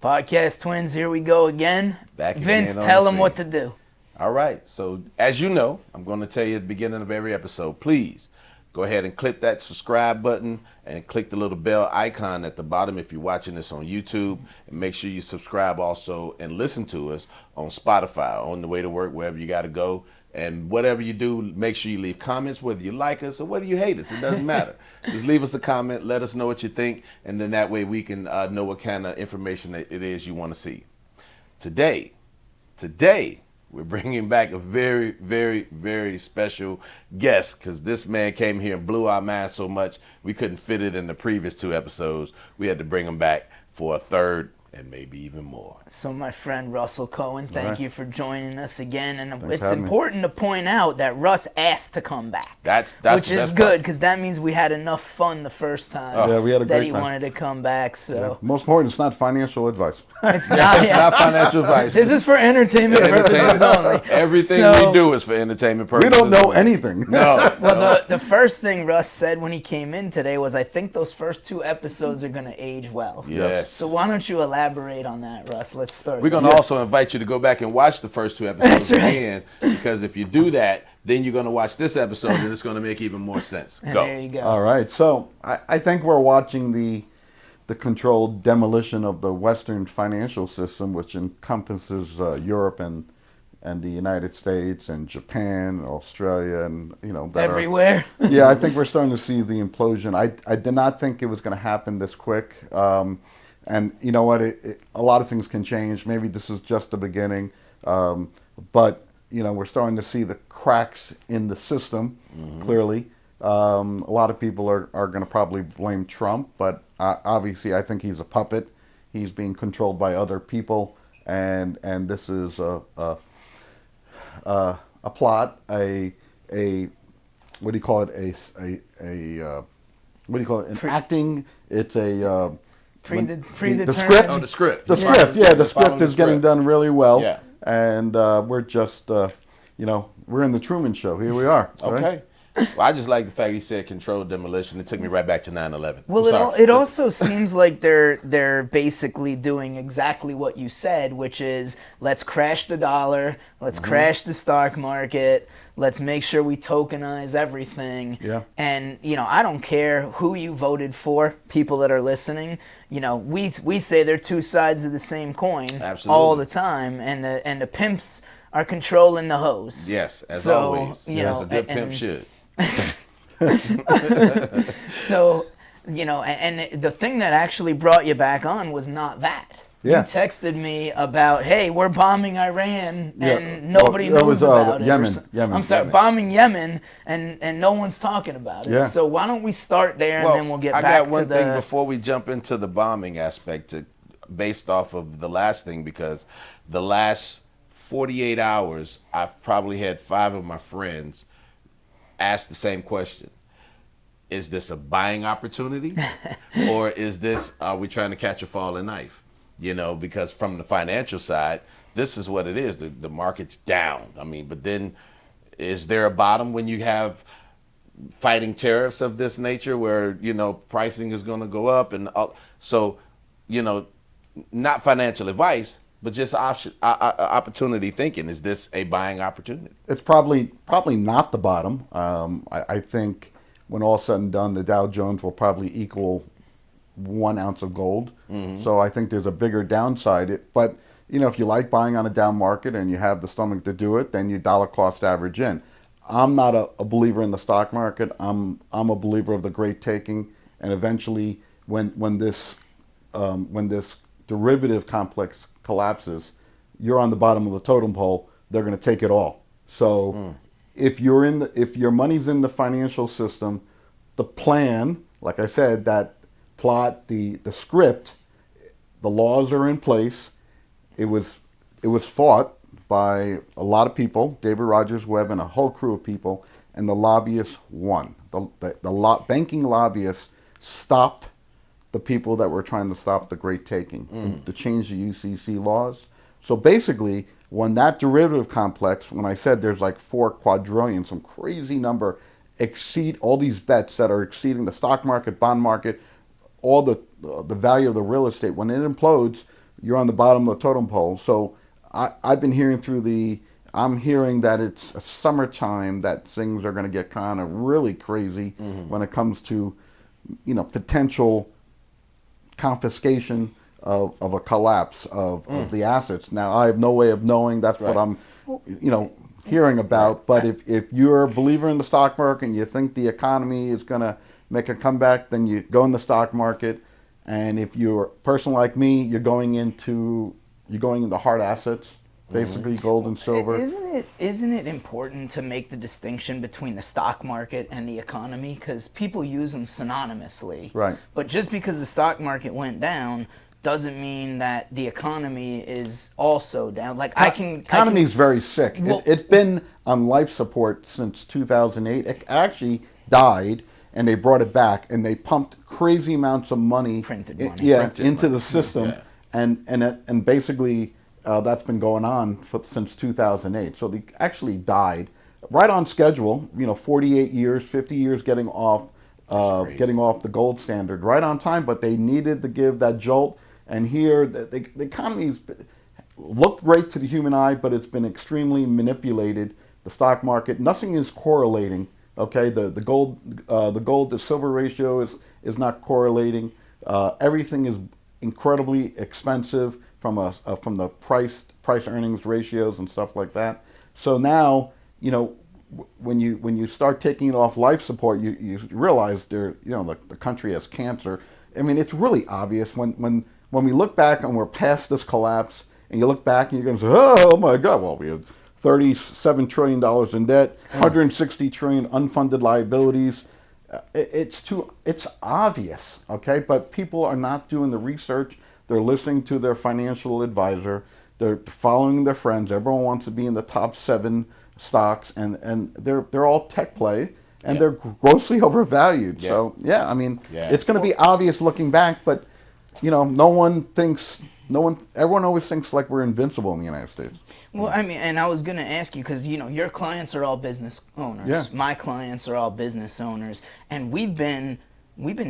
Podcast twins, here we go again. Back Vince, again on tell the them what to scene. do. All right. So as you know, I'm going to tell you at the beginning of every episode, please go ahead and click that subscribe button and click the little bell icon at the bottom if you're watching this on YouTube. And make sure you subscribe also and listen to us on Spotify, on the way to work, wherever you got to go. And whatever you do, make sure you leave comments, whether you like us or whether you hate us. It doesn't matter. Just leave us a comment. Let us know what you think. And then that way we can know what kind of information it is you want to see. Today, we're bringing back a very, very, very special guest because this man came here and blew our minds so much we couldn't fit it in the previous 2 episodes. We had to bring him back for a third and maybe even more. So my friend Russell Cohen, thank you for joining us again. And Thanks it's important to point out that Russ asked to come back. That's which is good because that means we had enough fun the first time Yeah, we had a that great he time. wanted to come back. So Most important, it's not financial advice. it's not, It's not financial advice. This is for entertainment purposes only. Everything So- we do is for entertainment We purposes. don't know anything. No. Well, the first thing Russ said when he came in today was, I think those first 2 episodes are going to age well. Yes. So why don't you elaborate on that, Russ? Let's start. We're going to also invite you to go back and watch the first 2 episodes That's right. again, because if you do that, then you're going to watch this episode and it's going to make even more sense. And Go. there you go. All right, so I think we're watching the controlled demolition of the Western financial system, which encompasses Europe and the United States and Japan, Australia, and Everywhere. Yeah, I think we're starting to see the implosion. I did not think it was going to happen this quick. And you know what? A lot of things can change. Maybe this is just the beginning. But, we're starting to see the cracks in the system, clearly. A lot of people are going to probably blame Trump, but obviously I think he's a puppet. He's being controlled by other people, and this is a plot, what do you call it? What do you call it? An acting. It's a Predetermined. the script. Oh, the script. The script. Yeah, the script is getting done really well. Yeah. And we're just, we're in the Truman Show. Here we are. right? Okay. Well, I just like the fact he said controlled demolition. It took me right back to 9/11. Well, it also seems like they're basically doing exactly what you said, which is let's crash the dollar, let's crash the stock market, let's make sure we tokenize everything. Yeah. And I don't care who you voted for, people that are listening. We say they're 2 sides of the same coin Absolutely. all the time, and the pimps are controlling the hose. Yes, as So, always. As a good pimp should. So, and the thing that actually brought you back on was not that. Yeah. You texted me about, hey, we're bombing Iran and Yeah. nobody Well, that knows was, about it. Yemen. Yemen. I'm sorry, Yemen. bombing Yemen and no one's talking about it. Yeah. So why don't we start there and then we'll get I back got one to thing the... before we jump into the bombing aspect, based off of the last thing, because the last 48 hours, I've probably had 5 of my friends ask the same question. Is this a buying opportunity? Or are we trying to catch a falling knife? Because from the financial side, this is what it is. The market's down. But then is there a bottom when you have fighting tariffs of this nature where, pricing is going to go up? And so, not financial advice, but just opportunity thinking. Is this a buying opportunity? It's probably not the bottom. I think when all said and done, the Dow Jones will probably equal 1 ounce of gold. So I think there's a bigger downside. But if you like buying on a down market and you have the stomach to do it, then you dollar cost average in. I'm not a believer in the stock market. I'm a believer of the great taking, and eventually when this derivative complex collapses, you're on the bottom of the totem pole. They're going to take it all. So if your money's in the financial system, the plan, like I said, that plot, the script, the laws are in place. It was fought by a lot of people, David Rogers Webb and a whole crew of people, and the lobbyists won. The banking lobbyists stopped the people that were trying to stop the great taking, to change the UCC laws. So basically, when that derivative complex, when I said there's like 4 quadrillion, some crazy number, exceed all these bets that are exceeding the stock market, bond market, all the value of the real estate, when it implodes, you're on the bottom of the totem pole. So I've been hearing I'm hearing that it's a summertime that things are going to get kind of really crazy when it comes to, potential confiscation of a collapse of the assets. Now, I have no way of knowing. That's what I'm, hearing about. But if you're a believer in the stock market and you think the economy is going to make a comeback, then you go in the stock market. And if you're a person like me, you're going into hard assets, basically gold and silver. Isn't it important to make the distinction between the stock market and the economy? Because people use them synonymously. Right. But just because the stock market went down doesn't mean that the economy is also down. Like economy is very sick. Well, It's been on life support since 2008. It actually died, and they brought it back, and they pumped crazy amounts of money, Printed money. into the system, and basically that's been going on since 2008. So they actually died right on schedule. 48 years, 50 years getting off the gold standard, right on time. But they needed to give that jolt. And here, the economy's looked great to the human eye, but it's been extremely manipulated. The stock market, nothing is correlating. Okay, the gold to silver ratio is not correlating. Everything is incredibly expensive from the price earnings ratios and stuff like that. So now, when you start taking it off life support, you realize the country has cancer. I mean, it's really obvious when we look back and we're past this collapse, and you look back and you're going to say, oh my God, well, we had $37 trillion in debt, 160 trillion unfunded liabilities. It's obvious, okay? But people are not doing the research. They're listening to their financial advisor. They're following their friends. Everyone wants to be in the top 7 stocks, and they're all tech play, and they're grossly overvalued. Yeah. So it's going to be obvious looking back, but everyone always thinks like we're invincible in the United States. Well, I mean, and I was going to ask you, because, your clients are all business owners. Yeah. My clients are all business owners. And we've been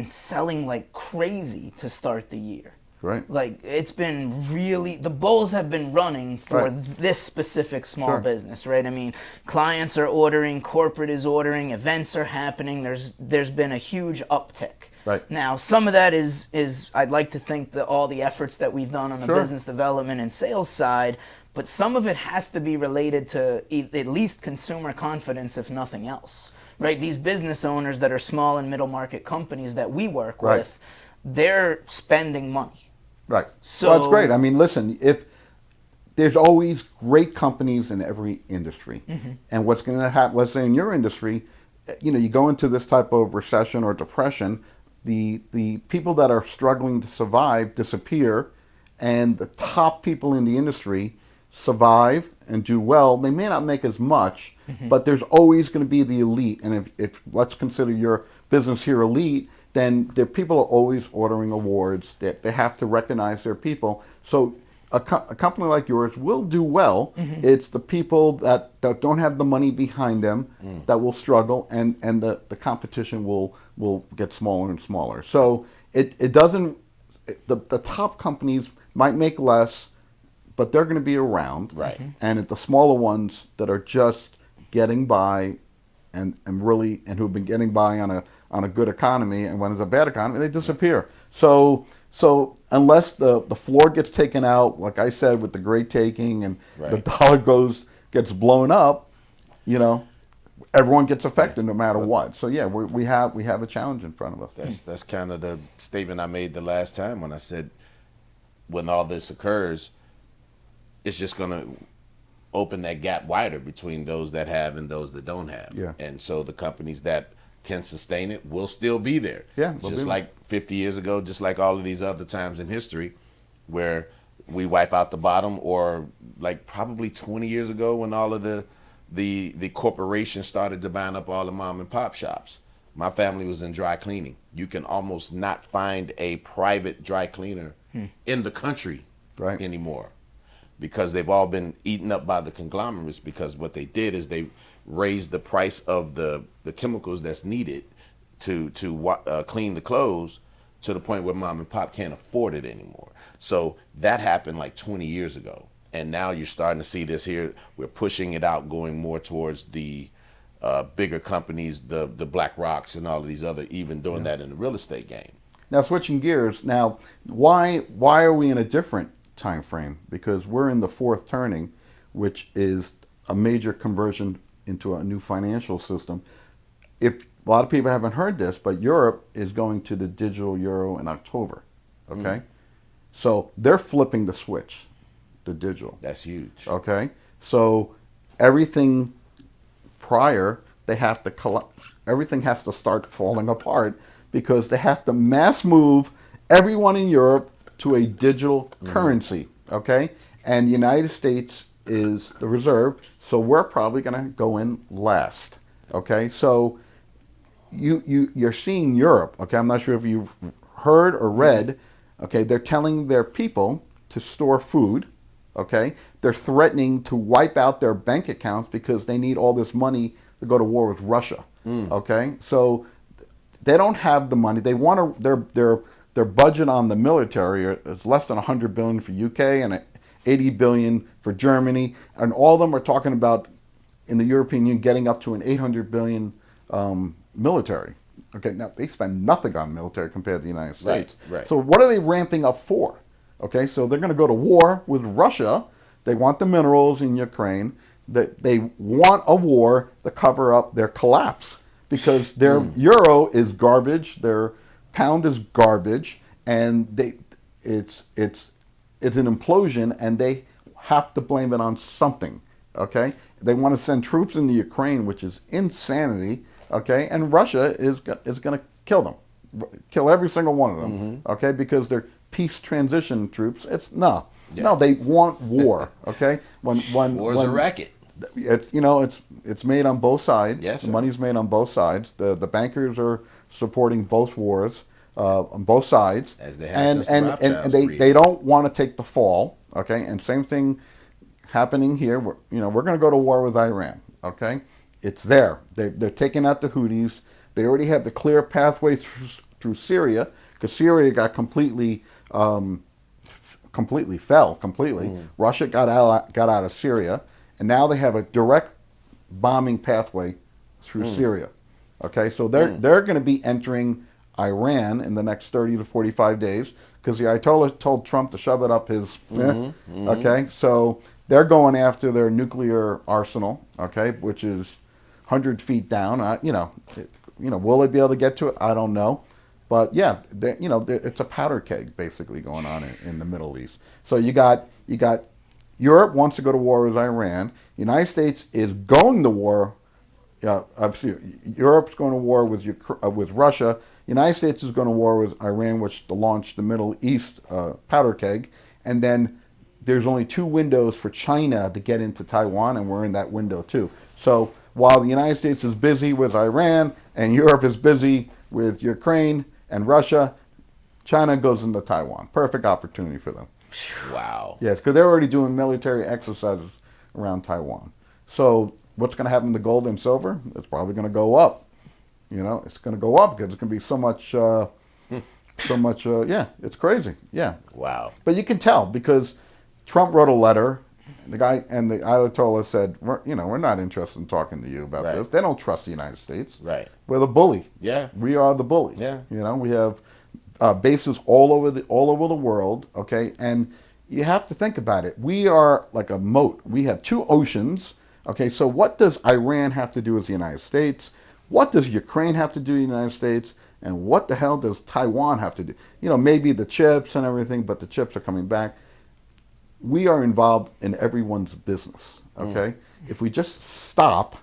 selling like crazy to start the year. Right. Like, it's been really, the bulls have been running for this specific small business, right? I mean, clients are ordering, corporate is ordering, events are happening. There's been a huge uptick. Right. Now, some of that is I'd like to think that all the efforts that we've done on the business development and sales side, but some of it has to be related to at least consumer confidence, if nothing else. Right? These business owners that are small and middle market companies that we work with, they're spending money. Right. So that's great. I mean, listen, if there's always great companies in every industry, and what's going to happen, let's say in your industry, you go into this type of recession or depression, the people that are struggling to survive disappear, and the top people in the industry survive and do well. They may not make as much, but there's always going to be the elite. And if let's consider your business here elite, then the people are always ordering awards. They have to recognize their people. So a company like yours will do well. It's the people that don't have the money behind them that will struggle, and the competition will get smaller and smaller. So it doesn't, the top companies might make less, but they're going to be around. Right. And the smaller ones that are just getting by and who've been getting by on a good economy, and when it's a bad economy, they disappear. So unless the floor gets taken out, like I said, with the great taking, and the dollar gets blown up, everyone gets affected no matter what. So yeah, we have a challenge in front of us. That's kind of the statement I made the last time when I said, when all this occurs, it's just going to open that gap wider between those that have and those that don't have. Yeah. And so the companies that can sustain it will still be there. Yeah, just like 50 years ago, just like all of these other times in history where we wipe out the bottom, or like probably 20 years ago when all of the corporations started to buying up all the mom and pop shops. My family was in dry cleaning. You can almost not find a private dry cleaner in the country anymore, because they've all been eaten up by the conglomerates, because what they did is they raised the price of the chemicals that's needed to clean the clothes to the point where mom and pop can't afford it anymore. So that happened like 20 years ago. And now you're starting to see this here. We're pushing it out, going more towards the bigger companies, the Black Rocks and all of these other, even doing that in the real estate game. Now, switching gears, now, why are we in a different time frame? Because we're in the fourth turning, which is a major conversion into a new financial system. If a lot of people haven't heard this, but Europe is going to the digital euro in October. Okay, so they're flipping the switch, the digital. That's huge. Okay, so everything prior, they have to everything has to start falling apart because they have to mass move everyone in Europe to a digital currency. Okay, and the United States is the reserve, so we're probably going to go in last. Okay, so you're seeing Europe. Okay, I'm not sure if you've heard or read. Okay, they're telling their people to store food. Okay, they're threatening to wipe out their bank accounts because they need all this money to go to war with Russia. Okay, so they don't have the money. They want to their budget on the military is less than 100 billion for UK and 80 billion for Germany, and all of them are talking about in the European Union getting up to an 800 billion military. Okay, now they spend nothing on military compared to the United States. Right. So what are they ramping up for? Okay, so they're going to go to war with Russia. They want the minerals in Ukraine. They want a war to cover up their collapse because their euro is garbage, their pound is garbage, and it's an implosion, and they have to blame it on something. Okay, they want to send troops into Ukraine, which is insanity. Okay, and Russia is going to kill them, kill every single one of them. Okay, because they're peace transition troops. No, they want war. Okay, when War's a racket. It's made on both sides. Yes, the money's made on both sides. The bankers are supporting both wars on both sides. As they have since the Rothschilds and they don't want to take the fall. Okay, and same thing happening here. We're going to go to war with Iran. Okay, it's there. They're taking out the Houthis. They already have the clear pathway through Syria because Syria got completely fell. Russia got out of Syria, and now they have a direct bombing pathway through Syria. Okay, so they're going to be entering Iran in the next 30 to 45 days because the Ayatollah told Trump to shove it up his. Okay, so they're going after their nuclear arsenal. Okay, which is 100 feet down. Will they be able to get to it? I don't know. But yeah, it's a powder keg basically going on in the Middle East. So you got Europe wants to go to war with Iran. The United States is going to war. Europe's going to war with Russia. The United States is going to war with Iran, which to launch the Middle East powder keg. And then there's only 2 windows for China to get into Taiwan, and we're in that window too. So while the United States is busy with Iran and Europe is busy with Ukraine and Russia, China goes into Taiwan. Perfect opportunity for them. Wow. Yes, because they're already doing military exercises around Taiwan. So what's going to happen to gold and silver? It's probably going to go up. It's going to go up because it's going to be so much, it's crazy. Yeah. Wow. But you can tell because Trump wrote a letter. The guy and the Ayatollah said, we're not interested in talking to you about this. They don't trust the United States. Right. We're the bully. Yeah. We are the bully. Yeah. We have bases all over the world. Okay, and you have to think about it. We are like a moat. We have 2 oceans. Okay, so what does Iran have to do with the United States? What does Ukraine have to do with the United States? And what the hell does Taiwan have to do? Maybe the chips and everything, but the chips are coming back. We are involved in everyone's business. Okay, if we just stop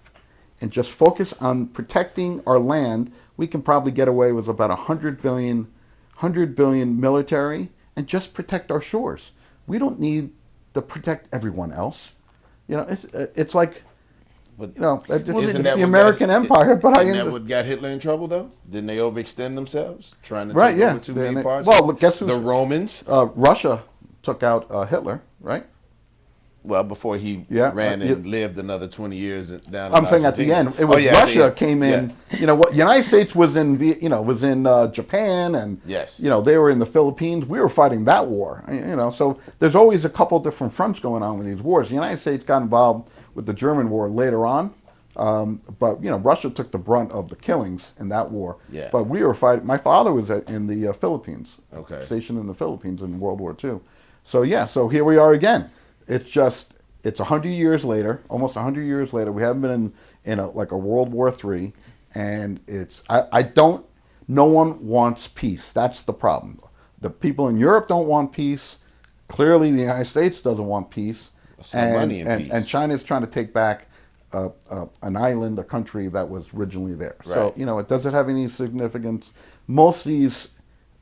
and just focus on protecting our land, we can probably get away with about 100 billion military and just protect our shores. We don't need to protect everyone else. It's like, it's the American empire. But isn't that what got Hitler in trouble, though? Didn't they overextend themselves, trying to take over too many parts? Well, guess who? The Romans. Russia took out Hitler, right? Well, before he ran and lived another 20 years down in I'm saying at the end, it was Russia came in. You know what? United States was in Japan, and they were in the Philippines. We were fighting that war. So there's always a couple different fronts going on with these wars. The United States got involved with the German war later on, but Russia took the brunt of the killings in that war. Yeah. But we were fighting. My father was in the Philippines, stationed in the Philippines in World War II. So so here we are again. It's 100 years later, almost 100 years later. We haven't been in a World War III, and no one wants peace. That's the problem. The people in Europe don't want peace. Clearly, the United States doesn't want peace. Peace. And China is trying to take back an island, a country that was originally there. Right. So, it doesn't have any significance. Most of these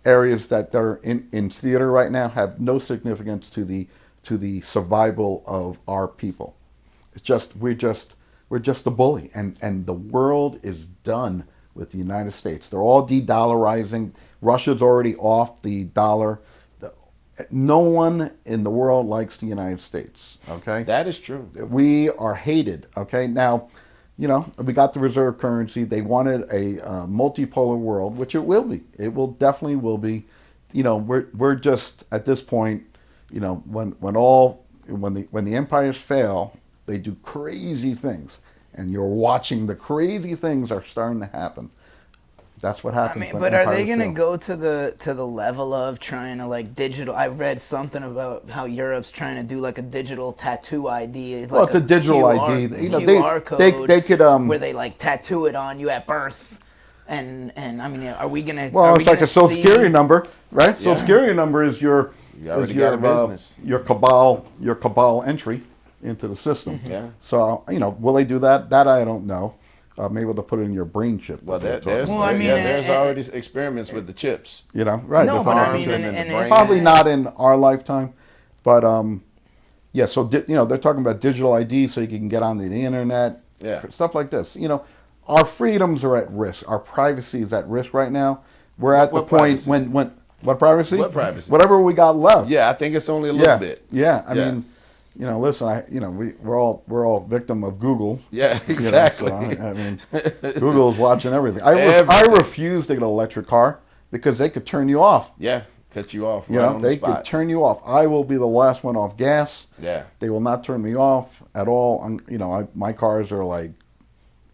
areas that are in theater right now have no significance to the survival of our people. We're just a bully, and the world is done with the United States. They're all de-dollarizing. Russia's already off the dollar. No one in the world likes the United States. Okay, that is true. We are hated. Okay, now, we got the reserve currency. They wanted a multipolar world, which it will be. It will definitely be. We're just at this point. When the empires fail, they do crazy things, and you're watching the crazy things are starting to happen. That's what happens. But are they going to go to the level of trying to digital? I read something about how Europe's trying to do a digital tattoo ID. Well, it's a digital ID. QR code. They could where they tattoo it on you at birth. And are we gonna? Well, it's like a Social Security number, right? Yeah. Social Security number is your cabal entry into the system. Mm-hmm. Yeah. So will they do that? That I don't know. Maybe they'll put it in your brain chip. Well, there's already experiments with the chips. Right? No, but probably not in our lifetime, but So they're talking about digital ID, so you can get onto the internet. Yeah. Stuff like this. Our freedoms are at risk. Our privacy is at risk right now. We're at the point when what privacy? What privacy? Whatever we got left. Yeah, I think it's only a little bit. Yeah, I mean, listen, we're all victim of Google. Yeah, exactly. I mean, Google's watching everything. I refuse to get an electric car because they could turn you off. Yeah, cut you off. On they the spot. could turn you off. I will be the last one off gas. Yeah, they will not turn me off at all. My cars are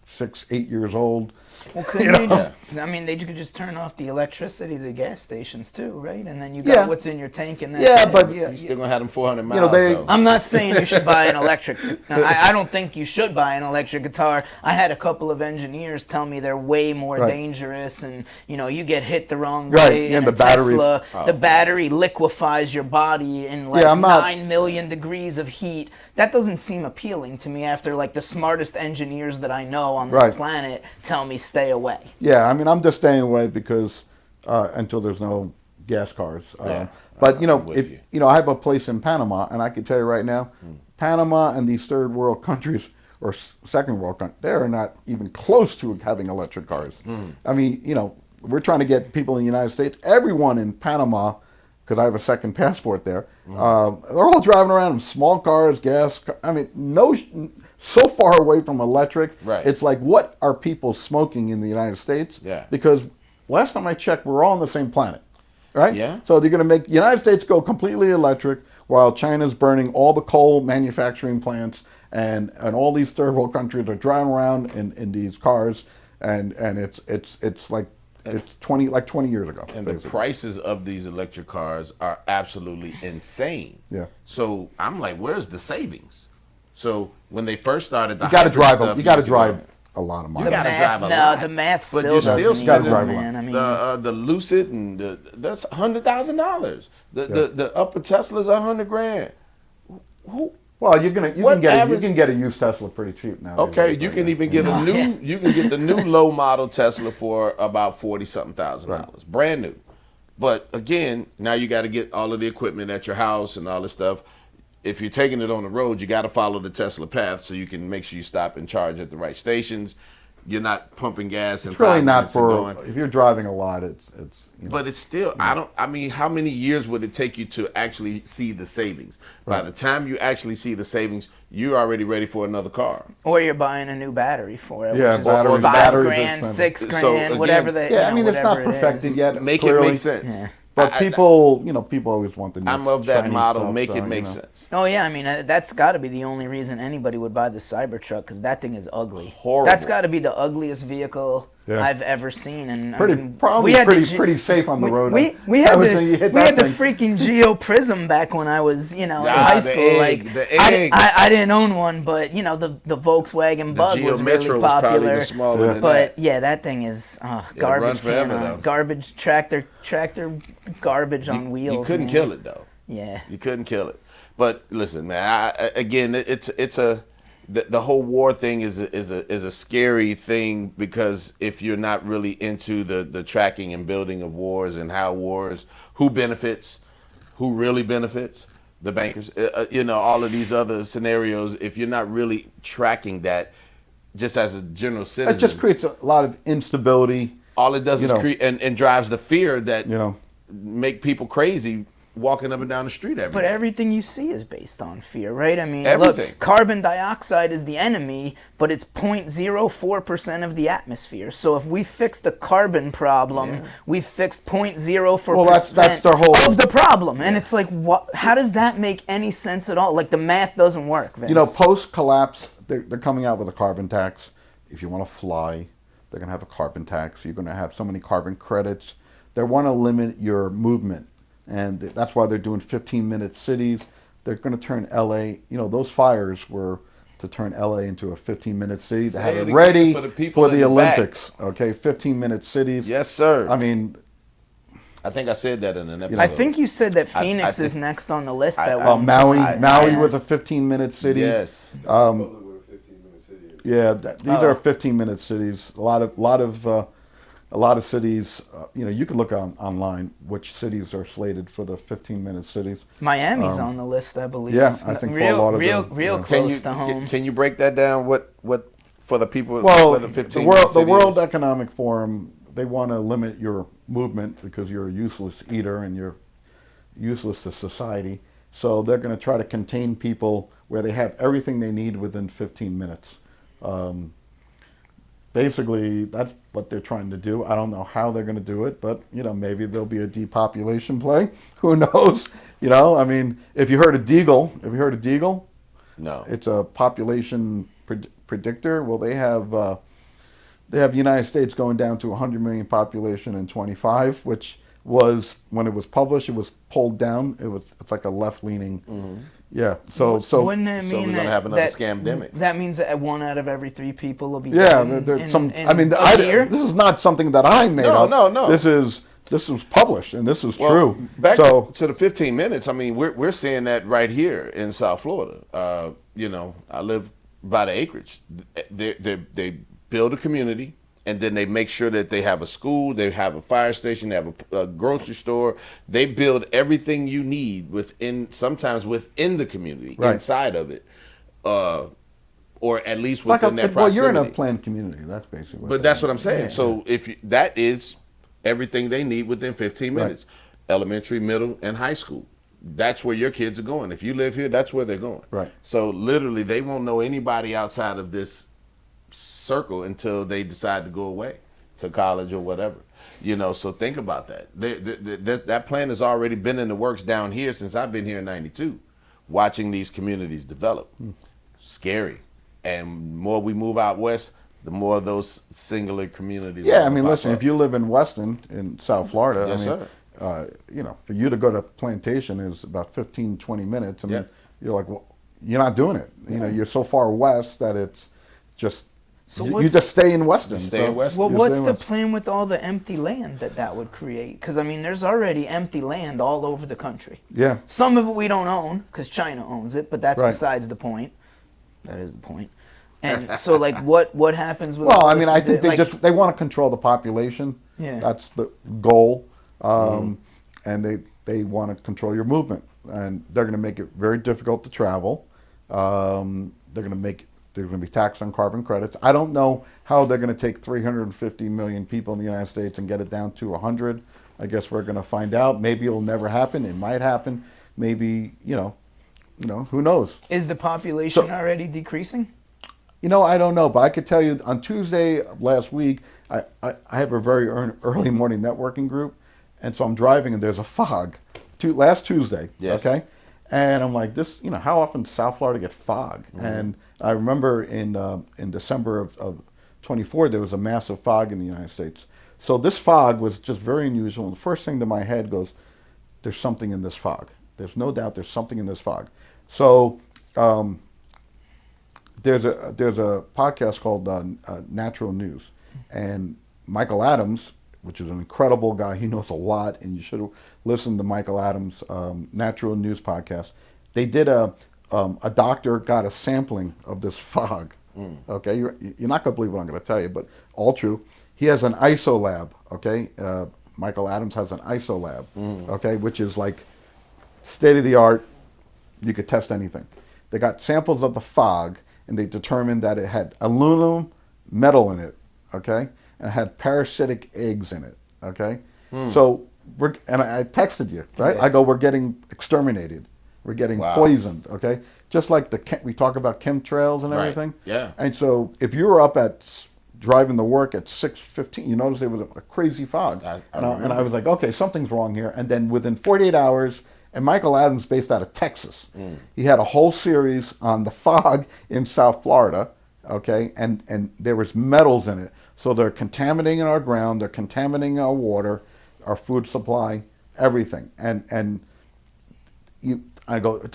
6-8 years old. Well, couldn't you just? They could just turn off the electricity to the gas stations too, right? And then you got what's in your tank, and that's but you're still gonna have them 400 miles. Though. I'm not saying you should buy an electric. I don't think you should buy an electric guitar. I had a couple of engineers tell me they're way more dangerous, and you get hit the wrong way. And the Tesla, the battery liquefies your body in 9 million degrees of heat. That doesn't seem appealing to me. After the smartest engineers that I know on this planet tell me stay away. Yeah, I'm just staying away because until there's no gas cars. But I have a place in Panama, and I can tell you right now, Panama and these third world countries or second world countries, they are not even close to having electric cars. We're trying to get people in the United States, everyone in Panama, because I have a second passport there. They're all driving around in small cars, gas. So far away from electric. Right. It's what are people smoking in the United States? Yeah. Because last time I checked, we're all on the same planet, right? Yeah. So they're going to make the United States go completely electric while China's burning all the coal manufacturing plants, and all these third world countries are driving around in these cars, and it's 20 years ago. And basically. the prices of these electric cars are absolutely insane. Yeah. So I'm where's the savings? So when they first started, you got to drive them. You got to drive a lot of miles. You got to drive a lot. The math still but you're still spending the Lucid and that's $100,000. The upper Tesla's $100,000. Well, you can get a used Tesla pretty cheap now. Okay, you can even get you can get the new low model Tesla for about $40-something thousand, brand new. But again, now you got to get all of the equipment at your house and all this stuff. If you're taking it on the road, you got to follow the Tesla path so you can make sure you stop and charge at the right stations. You're not pumping gas and It's really 5 not minutes and for going. if you're driving a lot. It's But it's still, I mean, how many years would it take you to actually see the savings? By the time you actually see the savings, you're already ready for another car. Or you're buying a new battery for it, Yeah, which batteries- is $5 batteries are grand, expensive. $6 So, grand, again, whatever the I mean, it's not whatever it is. perfected yet. Make clearly. it make sense. Yeah. But people always want the new I'm of that shiny model. stuff, Make so, it make sense. Oh yeah, I mean that's got to be the only reason anybody would buy the Cybertruck, because that thing is ugly. Horrible. That's got to be the ugliest vehicle Yeah. I've ever seen, and I Pretty mean, probably we had the pretty safe on the road. We I had would the think you hit we that had the thing. freaking Geo Prism back when I was in Ah, high the school. egg, the I, egg. I didn't own one, but the Volkswagen The Bug Geo was Metro really was probably popular. even smaller than But that. yeah, that thing is run garbage forever, can, though. garbage tractor garbage on wheels. You couldn't man. kill it though. Yeah. You couldn't kill it. But listen, man. Again, the whole war thing is a scary thing, because if you're not really into the tracking and building of wars and how wars, who benefits, who really benefits, the bankers, all of these other scenarios. If you're not really tracking that, just as a general citizen, It just creates a lot of instability. all it does is know. create and drives the fear that You know, make people crazy walking up and down the street every But day. everything you see is based on fear, right? I mean, Everything. look, carbon dioxide is the enemy, but it's 0.04% of the atmosphere. So if we fix the carbon problem, we fixed 0.04% Well, that's their whole- of the problem. And it's like, what? How does that make any sense at all? Like, the math doesn't work, Vince. post collapse, they're coming out with a carbon tax. If you want to fly, they're going to have a carbon tax. You're going to have so many carbon credits. They want to limit your movement, and that's why they're doing 15-minute cities. They're going to turn LA. Those fires were to turn LA into a 15-minute city. They Say have it it again ready for the people for in the the back. Olympics. Okay, 15-minute cities. Yes, sir. I mean, I think I said that in an episode. I think you said that Phoenix think- is next on the list. I- at I- one Maui. point. Maui Yeah. was a 15-minute city. Yes. Yeah, these are 15-minute cities. A lot of cities. You can look online which cities are slated for the 15-minute cities. Miami's on the list, I believe. yeah, I think for a lot of real them, real yeah. close to home. Can you break that down? What for the people? Well, what a the 15 World city is? Economic Forum, they want to limit your movement because you're a useless eater and you're useless to society. So they're going to try to contain people where they have everything they need within 15 minutes. Basically, that's what they're trying to do. I don't know how they're going to do it, but maybe there'll be a depopulation play. Who knows? I mean, if you heard of Deagle, have you heard of Deagle? No. It's a population predictor. Well, they have the United States going down to 100 million population in 25, which was, when it was published, it was pulled down. It's like a left-leaning. Yeah. So Wouldn't that So mean we're that, gonna have another that scamdemic. That means that 1 out of every 3 people will be yeah, dead there's some. in I mean, a year? this is not something that I made No, up. no. This was published, and this is Well, true. Back So to the 15 minutes. I mean, we're seeing that right here in South Florida. I live by the acreage. They build a community, and then they make sure that they have a school, they have a fire station, they have a grocery store. They build everything you need sometimes within the community, Right. inside of it, or at least like within that well, proximity. you're in a planned community. That's basically. But that's what I'm saying. So that is everything they need within 15 minutes, elementary, middle, and high school. That's where your kids are going. If you live here, that's where they're going. Right. So literally, they won't know anybody outside of this circle until they decide to go away to college or whatever. So think about that. That plan has already been in the works down here since I've been here in '92, watching these communities develop. Scary. And more we move out west, the more of those singular communities. Yeah, are I mean, pop listen, up. if you live in Weston, in South Florida, Yes, I mean, for you to go to Plantation is about 15, 20 minutes. I mean, Yeah. you're like, well, you're not doing it. You're so far west that it's just, So you what's- just stay in Weston. Stay in Weston. Well, You what's stay in the Weston. plan with all the empty land that would create? Because, I mean, there's already empty land all over the country. Yeah. Some of it we don't own because China owns it, but that's Right. besides the point. That is the point. And so, like, what happens with Well, all I this mean, I is think that, they want to control the population. Yeah. That's the goal. And they want to control your movement. And they're going to make it very difficult to travel. They're going to make There's going to be tax on carbon credits. I don't know how they're going to take 350 million people in the United States and get it down to 100. I guess we're going to find out. Maybe it'll never happen. It might happen. Maybe, who knows? Is the population already decreasing? I don't know, but I could tell you on Tuesday of last week, I have a very early morning networking group, and so I'm driving and there's a fog. Last Tuesday, yes. Okay? And I'm like, how often does South Florida get fog? Mm-hmm. And I remember in December of 24, there was a massive fog in the United States. So this fog was just very unusual. And the first thing to my head goes, there's something in this fog. There's no doubt there's something in this fog. So there's a podcast called Natural News. And Michael Adams, which is an incredible guy, he knows a lot, and you should listen to Michael Adams' Natural News podcast. They did a doctor got a sampling of this fog. Okay, you're not going to believe what I'm going to tell you, but all true. He has an ISO lab. Okay, Michael Adams has an ISO lab. Okay, which is like state of the art. You could test anything. They got samples of the fog, and they determined that it had aluminum metal in it. Okay. And it had parasitic eggs in it, okay? So, I texted you, right? Yeah. I go, we're getting exterminated. We're getting poisoned, okay? Just like we talk about chemtrails and everything. Right. Yeah. And so, if you were up driving to work at 6:15, you noticed there was a crazy fog. And I was like, okay, something's wrong here. And then within 48 hours, and Michael Adams based out of Texas, he had a whole series on the fog in South Florida, okay? And there was metals in it. So they're contaminating our ground, they're contaminating our water, our food supply, everything. I go,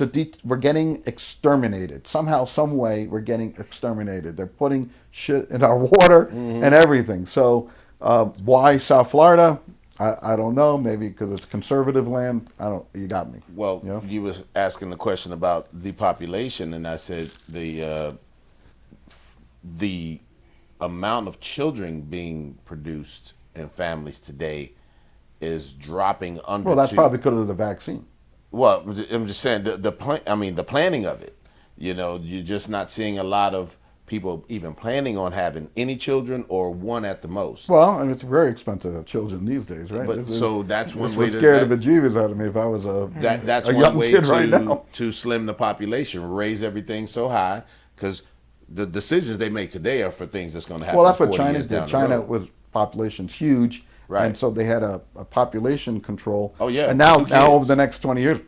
we're getting exterminated. Somehow, some way, we're getting exterminated. They're putting shit in our water and everything. So why South Florida? I don't know. Maybe because it's conservative land. You got me. Well, you was asking the question about depopulation, and I said the amount of children being produced in families today is dropping under. Well, that's probably because of the vaccine. Well, I'm just saying the planning of it. You're just not seeing a lot of people even planning on having any children or one at the most. Well, and it's very expensive to have children these days, right? But so that's one way. It scared the bejeebers out of me if I was that's a one young way kid right now. to slim the population, raise everything so high, because the decisions they make today are for things that's going to happen. Well, that's what 40 China years did. down the China road. was population's huge, right? And so they had a population control. Oh yeah. And now over the next 20 years,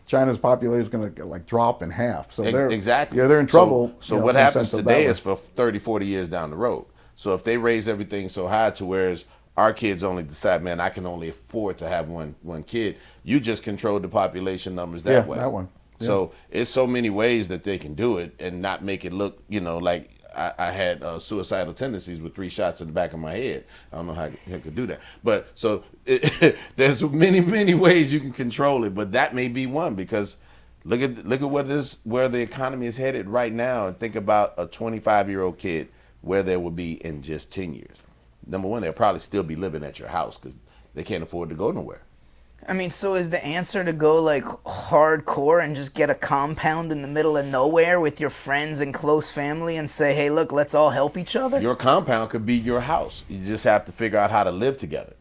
China's population is going to drop in half. So exactly. Yeah, they're in trouble. So what happens today is for 30, 40 years down the road. So if they raise everything so high to whereas our kids only decide, man, I can only afford to have one kid, you just control the population numbers that way. Yeah, that one. Yeah. So it's so many ways that they can do it and not make it look, like I had suicidal tendencies with 3 shots to the back of my head. I don't know how I could do that. But so there's many, many ways you can control it, but that may be one, because look at where the economy is headed right now, and think about a 25-year-old kid where they will be in just 10 years. Number one, they'll probably still be living at your house because they can't afford to go nowhere. I mean, so is the answer to go like hardcore and just get a compound in the middle of nowhere with your friends and close family and say, hey, look, let's all help each other? Your compound could be your house. You just have to figure out how to live together.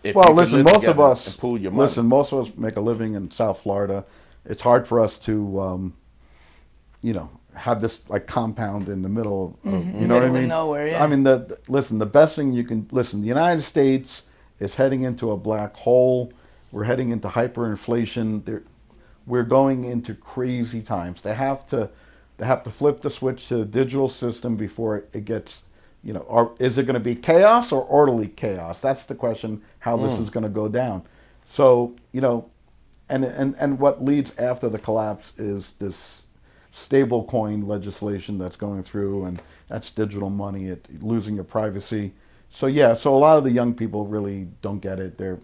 Listen, most of us most of us make a living in South Florida. It's hard for us to, have this like compound in the middle of, you know what I mean? Nowhere, yeah. I mean, the best thing the United States is heading into a black hole. We're heading into hyperinflation. We're going into crazy times. They have to flip the switch to the digital system before it gets, is it going to be chaos or orderly chaos? That's the question, how this is going to go down. So, and what leads after the collapse is this stable coin legislation that's going through, and that's digital money, losing your privacy. So a lot of the young people really don't get it. They're,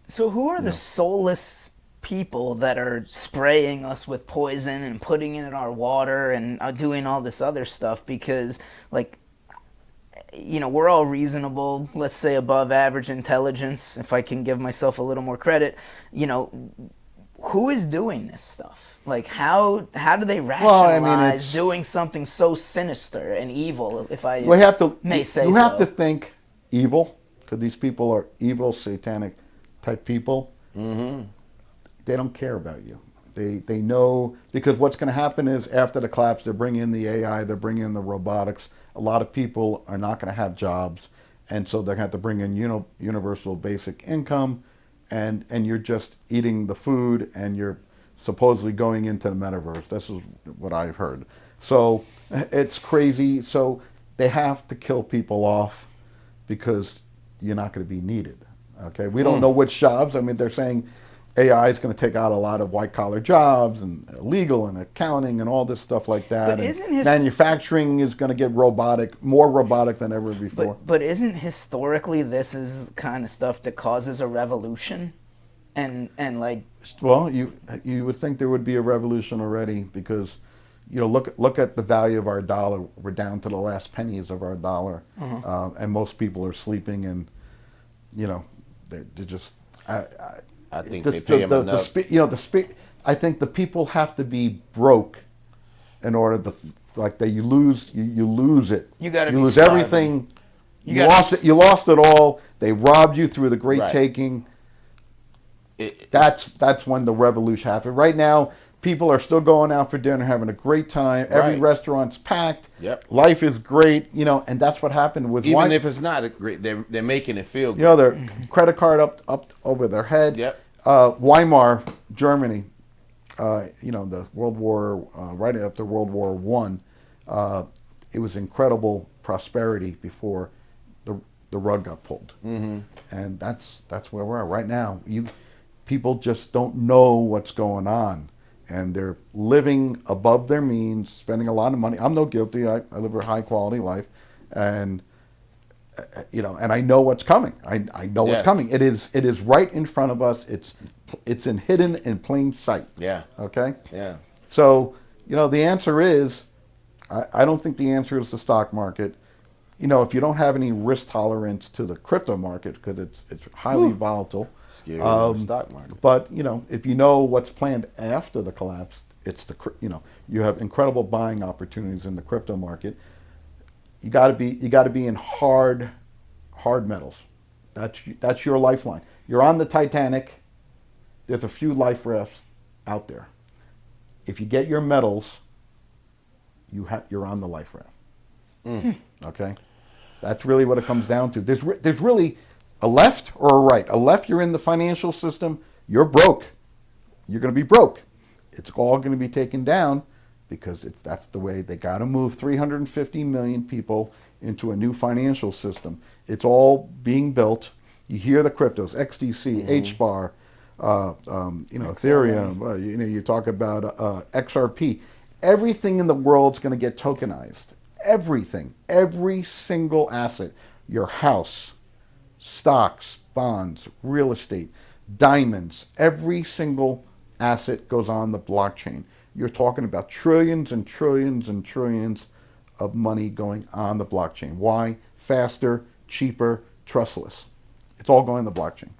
So who are the soulless people that are spraying us with poison and putting it in our water and doing all this other stuff? Because, we're all reasonable, let's say above average intelligence, if I can give myself a little more credit. who is doing this stuff? Like, how do they rationalize doing something so sinister and evil? If I may say so. You have to think evil, because these people are evil, satanic type people. Mm-hmm. They don't care about you. They know, because what's going to happen is after the collapse, they're bringing in the AI, they're bringing in the robotics. A lot of people are not going to have jobs, and so they're going to have to bring in universal basic income, and you're just eating the food, and you're supposedly going into the metaverse. This is what I've heard. So it's crazy. So they have to kill people off because you're not going to be needed. Okay, we don't know which jobs. I mean, they're saying AI is going to take out a lot of white-collar jobs and legal and accounting and all this stuff like that. But and manufacturing is going to get more robotic than ever before. But isn't historically this is kind of stuff that causes a revolution? And like... Well, you would think there would be a revolution already, because, look at the value of our dollar. We're down to the last pennies of our dollar. And most people are sleeping, and, they're just... I think they pay them enough. I think the people have to be broke in order to, you lose it. You got to lose everything. You lost it all. They robbed you through the great taking. That's when the revolution happened. Right now, people are still going out for dinner, having a great time. Every restaurant's packed. Yep. Life is great, and that's what happened with even if it's not great, they're making it feel good. Their credit card up over their head. Yep. Weimar, Germany, the World War, right after World War I, it was incredible prosperity before the rug got pulled. Mm-hmm. And that's where we're at right now. People just don't know what's going on, and they're living above their means, spending a lot of money. I'm no guilty. I live a high quality life, and and I know what's coming. I know what's coming. It is right in front of us. It's hidden in plain sight. Yeah. Okay. Yeah. So the answer is, I don't think the answer is the stock market. If you don't have any risk tolerance to the crypto market, because it's highly volatile. Scary than the stock market. But if you know what's planned after the collapse, it's you have incredible buying opportunities in the crypto market. You got to be in hard metals. That's your lifeline. You're on the Titanic. There's a few life rafts out there. If you get your metals, you're on the life raft. Okay, that's really what it comes down to. There's really a left or a right. A left, you're in the financial system. You're broke. You're going to be broke. It's all going to be taken down, because that's the way they got to move 350 million people into a new financial system. It's all being built. You hear the cryptos, XDC, HBAR, Ethereum. You talk about XRP. Everything in the world's going to get tokenized. Everything, every single asset, your house, stocks, bonds, real estate, diamonds, every single asset goes on the blockchain. You're talking about trillions and trillions and trillions of money going on the blockchain. Why? Faster, cheaper, trustless. It's all going on the blockchain.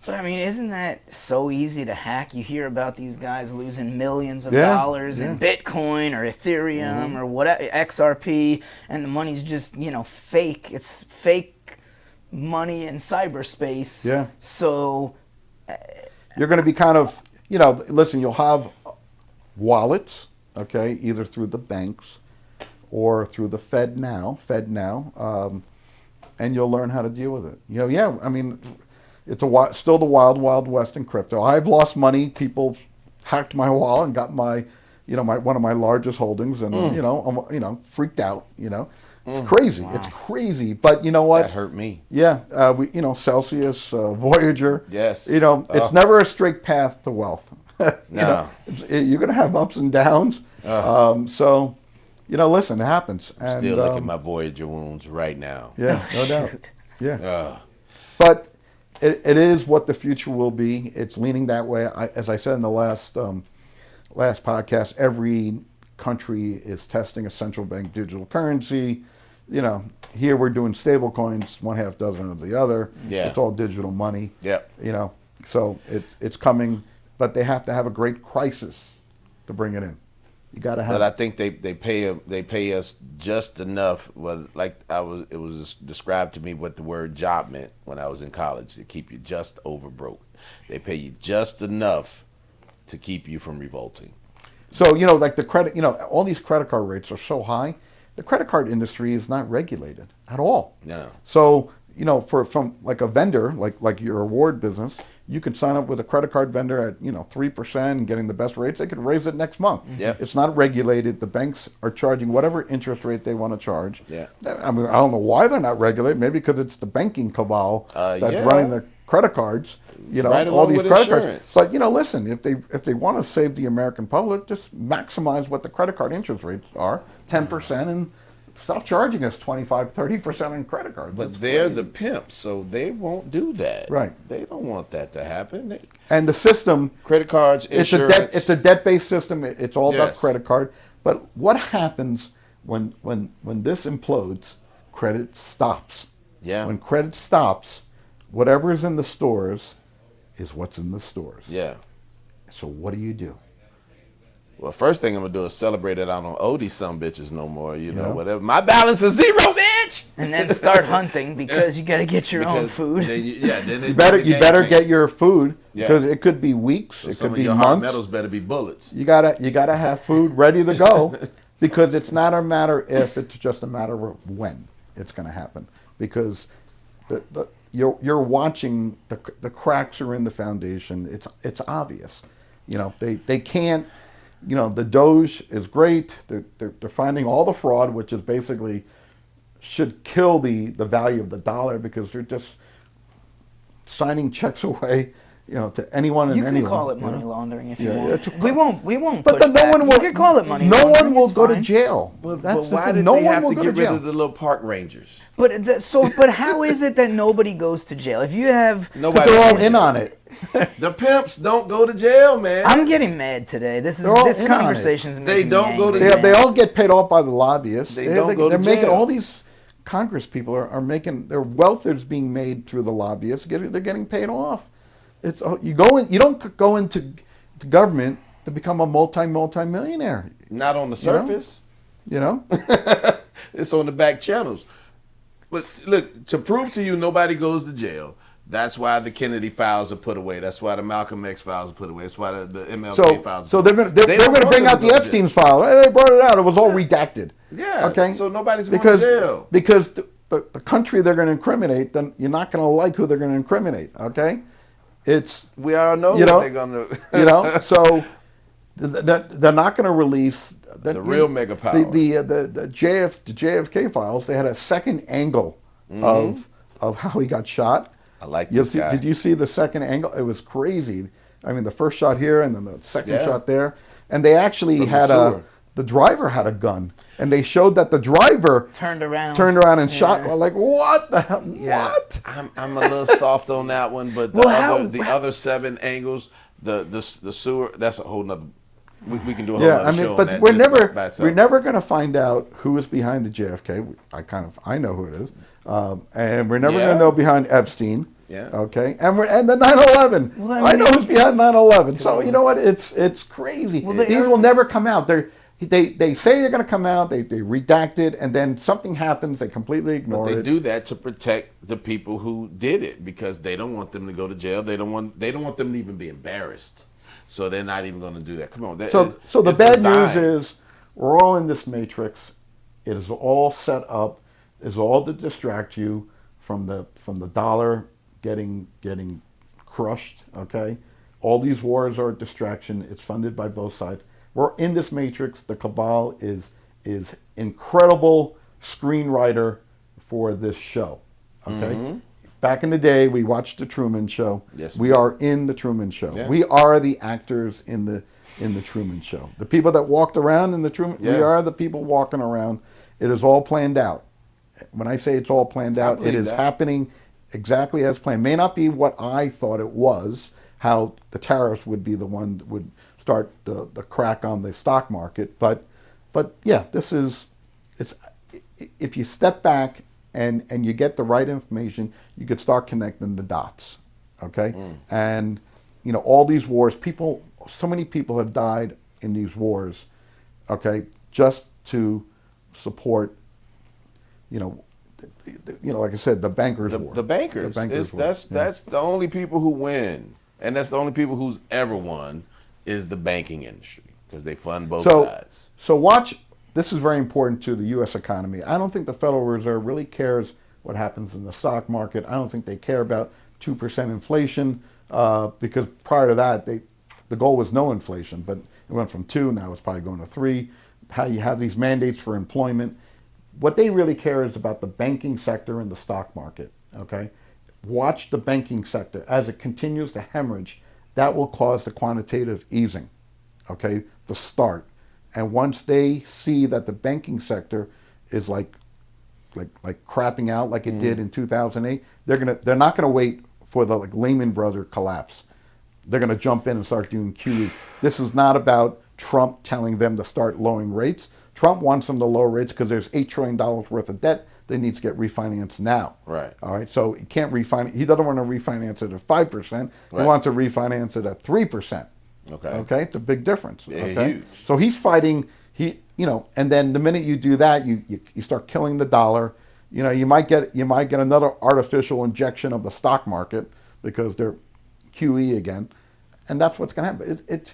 But I mean, isn't that so easy to hack? You hear about these guys losing millions of dollars in Bitcoin or Ethereum or whatever, XRP, and the money's just, fake. It's fake money in cyberspace. Yeah. So you're going to be kind of, listen, you'll have wallets, okay, either through the banks or through the FedNow, and you'll learn how to deal with it. I mean, it's still the wild, wild west in crypto. I've lost money. People hacked my wallet and got my one of my largest holdings, and I'm freaked out. It's crazy. It's crazy. But you know what? That hurt me. Yeah, we Celsius, Voyager. Yes. It's never a straight path to wealth. No. You're going to have ups and downs. So, listen, it happens. And, still looking at my Voyager wounds right now. Yeah, no doubt. Yeah. But it is what the future will be. It's leaning that way. As I said in the last podcast, every country is testing a central bank digital currency. Here we're doing stable coins, one half dozen of the other. Yeah. It's all digital money. Yep. So it's coming. but they have to have a great crisis to bring it in. You got to have. But I think they pay us just enough. Well, like it was described to me what the word job meant when I was in college, to keep you just over broke. They pay you just enough to keep you from revolting. So, like the credit, all these credit card rates are so high. The credit card industry is not regulated at all. No. So, from like a vendor, like your award business, you could sign up with a credit card vendor at 3% and getting the best rates. They could raise it next month. Yeah. It's not regulated. The banks are charging whatever interest rate they want to charge. Yeah. I mean, I don't know why they're not regulated. Maybe because it's the banking cabal that's yeah. running the credit cards. Right all these with credit insurance. cards. But listen, if they want to save the American public, just maximize what the credit card interest rates are, 10%, and stop charging us 25, 30% on credit cards. But It's they're crazy. the pimps, so they won't do that. Right. They don't want that to happen. And the system, Credit cards, insurance. it's a debt-based system. It's all about Yes. credit card. But what happens when this implodes? Credit stops. Yeah. When credit stops, whatever is in the stores is what's in the stores. Yeah. So what do? Well, first thing I'm gonna do is celebrate that I don't owe these some bitches no more. You know, know? whatever. My balance is zero, bitch. And then start hunting because you got to get your own Because food. then You better get your food Yeah. because it could be weeks, So it some could of be your hard months. metals better be bullets. You gotta have food ready to go because it's not a matter if, it's just a matter of when it's going to happen. Because you're watching the cracks are in the foundation. It's obvious. They can't. The Doge is great. They're finding all the fraud, which is basically should kill the value of the dollar because they're just signing checks away, to anyone and You can anyone. call it money laundering if you Yeah, want. it's- We won't. But push then no back. one will. You can call it money. No laundering, one will it's go to fine. jail. But That's the why thing. did No they one have will to go get to rid jail. of the little park rangers? But how is it that nobody goes to jail? If you have, Nobody. Because they're all in on it. The pimps don't go to jail, man. I'm getting mad today. This They're all this in on it. conversation's They making don't me go to angry, They man. all get paid off by the lobbyists. They don't go to They're making jail. all these Congress people are making their wealth is being made through the lobbyists. They're getting paid off. It's you don't go into government to become a multi-millionaire. Not on the surface. It's on the back channels. But look, to prove to you nobody goes to jail, that's why the Kennedy files are put away. That's why the Malcolm X files are put away. That's why the MLK files are So put they're away. going They to don't want bring them out to the go to Epstein's file. They brought it out. It was all redacted. Yeah. Okay. So nobody's going because to jail. because the country they're going to incriminate, then you're not going to like who they're going to incriminate. Okay. It's We all know You what know, they're going to. so they're not going to release The real mega power. The JFK files. They had a second angle of how he got shot. I like You this see, guy. did you see the second angle? It was crazy. I mean, the first shot here and then the second Yeah. shot there, and they actually From the had sewer. the driver had a gun, and they showed that the driver Turned around and shot. We're like, what the hell? Yeah, What? I'm a little soft on that one, but the other 7 angles, the sewer, that's a whole nother. We can do a whole Yeah, nother I mean, show on but that we're just never by itself. we're never going to find out who is behind the JFK. I know who it is, and we're never Yeah. going to know behind Epstein. Yeah. Okay. And the 9/11. Well, I I mean- know who's behind 9/11. So you know what? It's crazy. Well, they These are- will never come out. They say they're going to come out. They redact it, and then something happens. They completely ignore They it. do that to protect the people who did it because they don't want them to go to jail. They don't want them to even be embarrassed. So they're not even going to do that. Come on. So the it's bad designed. news is we're all in this matrix. It is all set up. It's all to distract you from the dollar getting crushed. Okay, all these wars are a distraction. It's funded by both sides. We're in this matrix. The cabal is incredible screenwriter for this show. Okay. Back in the day, we watched the Truman Show. Yes, we are in the Truman Show. Yeah. We are the actors in the Truman Show. The people that walked around in the Truman, we Yeah. are the people walking around. It is all planned out. When I say it's all planned out, it believe is that. happening exactly as planned. May not be what I thought it was. How the tariffs would be the one that would start the crack on the stock market, but yeah, it's if you step back and you get the right information, you could start connecting the dots. Okay, and all these wars, so many people have died in these wars, okay, just to support, like I said, the bankers' war. The bankers. That's the only people who win, and that's the only people who's ever won is the banking industry because they fund both sides. So watch. This is very important to the U.S. economy. I don't think the Federal Reserve really cares what happens in the stock market. I don't think they care about 2% inflation because prior to that, the goal was no inflation, but it went from 2, now it's probably going to 3. How you have these mandates for employment. What they really care is about the banking sector and the stock market, okay? Watch the banking sector. As it continues to hemorrhage, that will cause the quantitative easing, okay, the start. And once they see that the banking sector is like crapping out like it did in 2008, they're not gonna wait for the Lehman Brothers collapse. They're gonna jump in and start doing QE. This is not about Trump telling them to start lowering rates. Trump wants them to lower rates because there's $8 trillion worth of debt that needs to get refinanced now. Right. All right. So he can't refinance. He doesn't want to refinance it at 5%. Right. He wants to refinance it at 3%. Okay. Okay. It's a big difference. Yeah, okay. huge. So he's fighting. And then the minute you do that, you start killing the dollar. You might get another artificial injection of the stock market because they're QE again, and that's what's going to happen. It's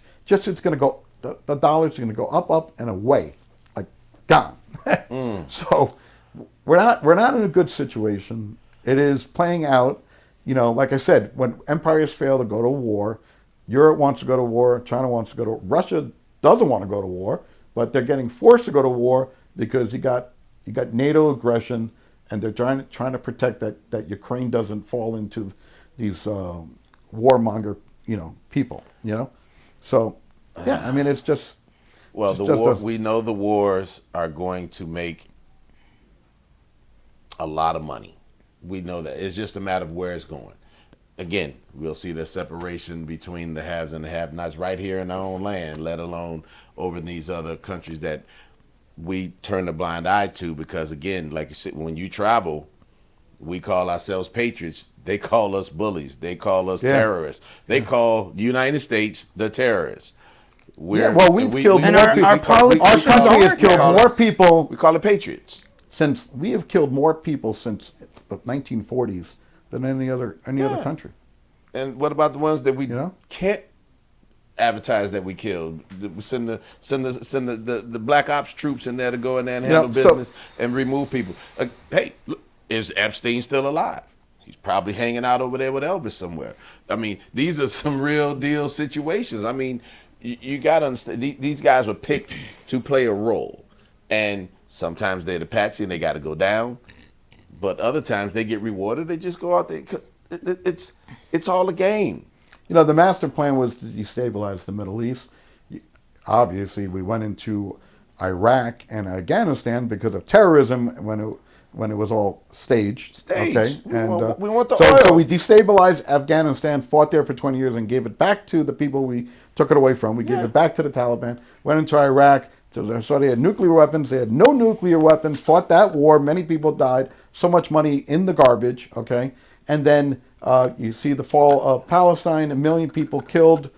going to go. The dollar's going to go up and away, like gone. So we're not in a good situation. It is playing out. Like I said, when empires fail to go to war, Europe wants to go to war, China wants to go to war. Russia doesn't want to go to war, but they're getting forced to go to war because you got NATO aggression, and they're trying to protect that Ukraine doesn't fall into these warmonger people. So yeah, I mean it's just. Well, we know the wars are going to make a lot of money. We know that. It's just a matter of where it's going. Again, we'll see the separation between the haves and the have-nots right here in our own land, let alone over in these other countries that we turn a blind eye to because, again, like you said, when you travel, we call ourselves patriots. They call us bullies. They call us terrorists. They call the United States the terrorists. We've killed more people. Our politicians Our country has killed more people. We call it patriots. We have killed more people since the 1940s than any other country. And what about the ones that we can't advertise that we killed? We send the black ops troops in there to go in there and handle business and remove people. Hey, look, is Epstein still alive? He's probably hanging out over there with Elvis somewhere. I mean, these are some real deal situations. I mean, you got to understand, these guys were picked to play a role. And sometimes they're the patsy and they got to go down. But other times they get rewarded. They just go out there. It's all a game. The master plan was to destabilize the Middle East. Obviously, we went into Iraq and Afghanistan because of terrorism when it was all staged. Okay, we want the oil. So we destabilized Afghanistan, fought there for 20 years, and gave it back to the people we took it away from. We gave it back to the Taliban. Went into Iraq. So they had nuclear weapons. They had no nuclear weapons. Fought that war. Many people died. So much money in the garbage. Okay, and then you see the fall of Palestine. 1 million people killed.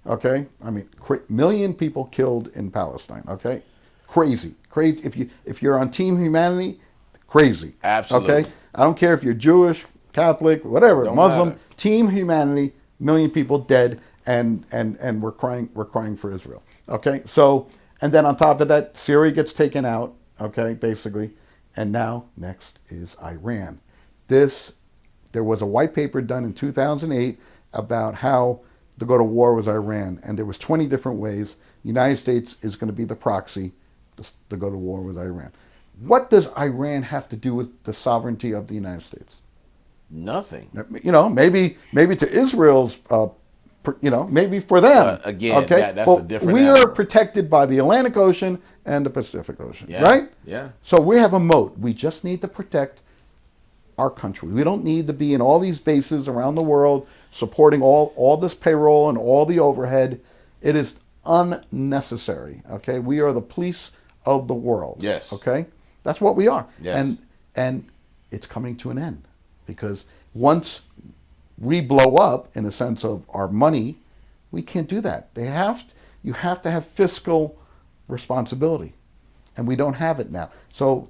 Okay, I mean, million people killed in Palestine. Okay, crazy. If you're on Team Humanity, crazy. Absolutely. Okay, I don't care if you're Jewish, Catholic, whatever, Don't Muslim. matter. Team Humanity, 1 million people dead, and we're crying for Israel. Okay, so. And then on top of that, Syria gets taken out, okay, basically. And now, next is Iran. There was a white paper done in 2008 about how to go to war with Iran. And there was 20 different ways. The United States is going to be the proxy to go to war with Iran. What does Iran have to do with the sovereignty of the United States? Nothing. Maybe to Israel's maybe for them. Again, okay? that's a different We animal. are protected by the Atlantic Ocean and the Pacific Ocean, Yeah, right? yeah. So we have a moat. We just need to protect our country. We don't need to be in all these bases around the world supporting all this payroll and all the overhead. It is unnecessary, okay? We are the police of the world. Yes. Okay? That's what we are. Yes. And it's coming to an end because once we blow up in the sense of our money We can't do that. You have to have fiscal responsibility, and we don't have it now. So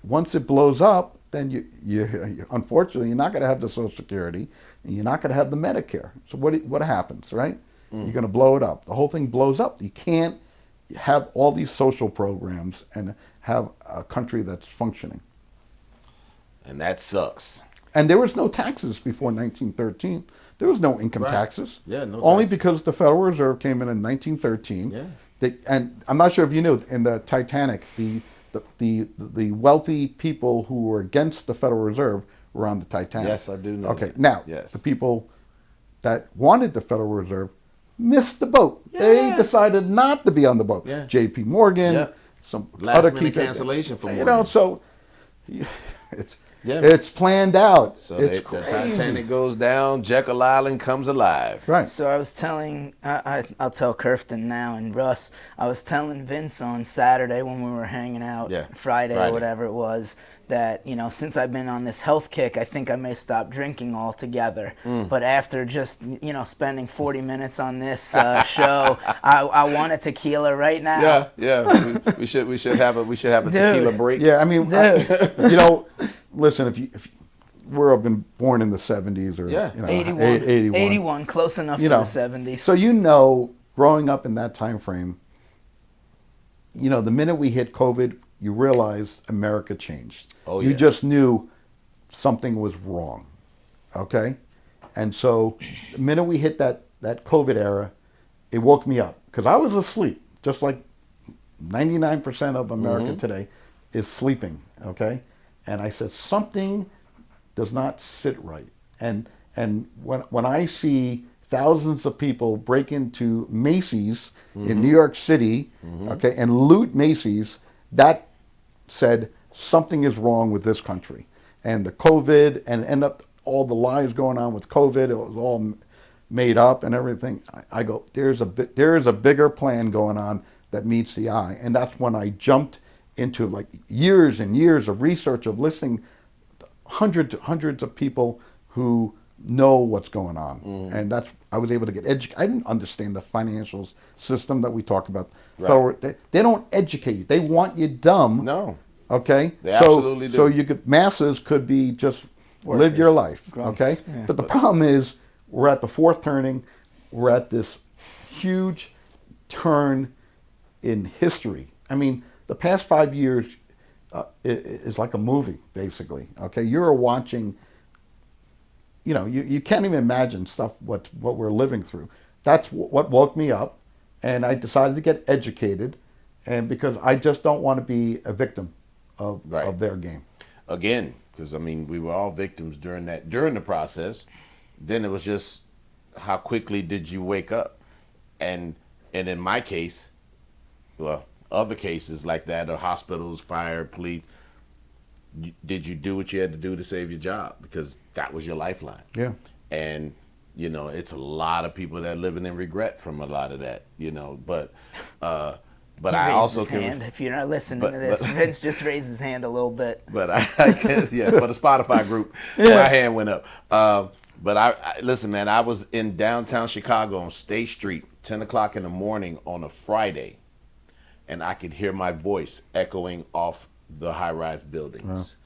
once it blows up, then you unfortunately you're not going to have the Social Security, and you're not going to have the Medicare. So what happens, right? You're going to blow it up. The whole thing blows up. You can't have all these social programs and have a country that's functioning. And that sucks. And there was no taxes before 1913. There was no income taxes. Yeah, no Only taxes. because the Federal Reserve came in 1913. Yeah. And I'm not sure if you knew, in the Titanic, the wealthy people who were against the Federal Reserve were on the Titanic. Yes, I do know. Okay, that. now, Yes. the people that wanted the Federal Reserve missed the boat. Yeah. They decided not to be on the boat. Yeah. J.P. Morgan, Yeah. some Last other minute key cancellation for you Morgan. know, so it's Yeah. it's planned out. So it's the crazy. Titanic goes down, Jekyll Island comes alive. Right. So I was telling, I'll tell Kirsten now and Russ, I was telling Vince on Saturday when we were hanging out, Friday or whatever it was, that, since I've been on this health kick, I think I may stop drinking altogether. But after just, spending 40 minutes on this show, I want a tequila right now. Yeah. we should have a tequila break. Yeah, I mean, listen, if we're been born in the 70s or 81. 81. 81, close enough to the 70s. So growing up in that time frame, the minute we hit COVID, you realized America changed. Oh, you yeah. just knew something was wrong, okay? And so the minute we hit that COVID era, it woke me up because I was asleep, just like 99% of America today is sleeping, okay? And I said, something does not sit right. And when I see thousands of people break into Macy's in New York City, okay, and loot Macy's, that said something is wrong with this country. And the COVID, and end up all the lies going on with COVID, it was all made up and everything. I go, there is a bigger plan going on that meets the eye. And that's when I jumped into like years and years of research, of listening to hundreds of people who know what's going on. And I was able to get educated. I didn't understand the financial system that we talk about. Right. So they don't educate you. They want you dumb. No. Okay? They absolutely do. So masses could be just live your life. Grunts. Okay? Yeah. But the problem is we're at the fourth turning. We're at this huge turn in history. I mean, the past 5 years is like a movie, basically. Okay? You're watching, you can't even imagine what we're living through. That's what woke me up, and I decided to get educated, and because I just don't want to be a victim of their game. Again, because we were all victims during the process. Then it was just how quickly did you wake up, and in my case, well, other cases like that, or hospitals, fire, police. Did you do what you had to do to save your job? Because that was your lifeline. Yeah. And, it's a lot of people that living in regret from a lot of that, but I also his hand. If you're not listening to this, Vince just raised his hand a little bit. But I can, for the Spotify group, my hand went up. But I listen, man, I was in downtown Chicago on State Street, 10 o'clock in the morning on a Friday, and I could hear my voice echoing off the high-rise buildings.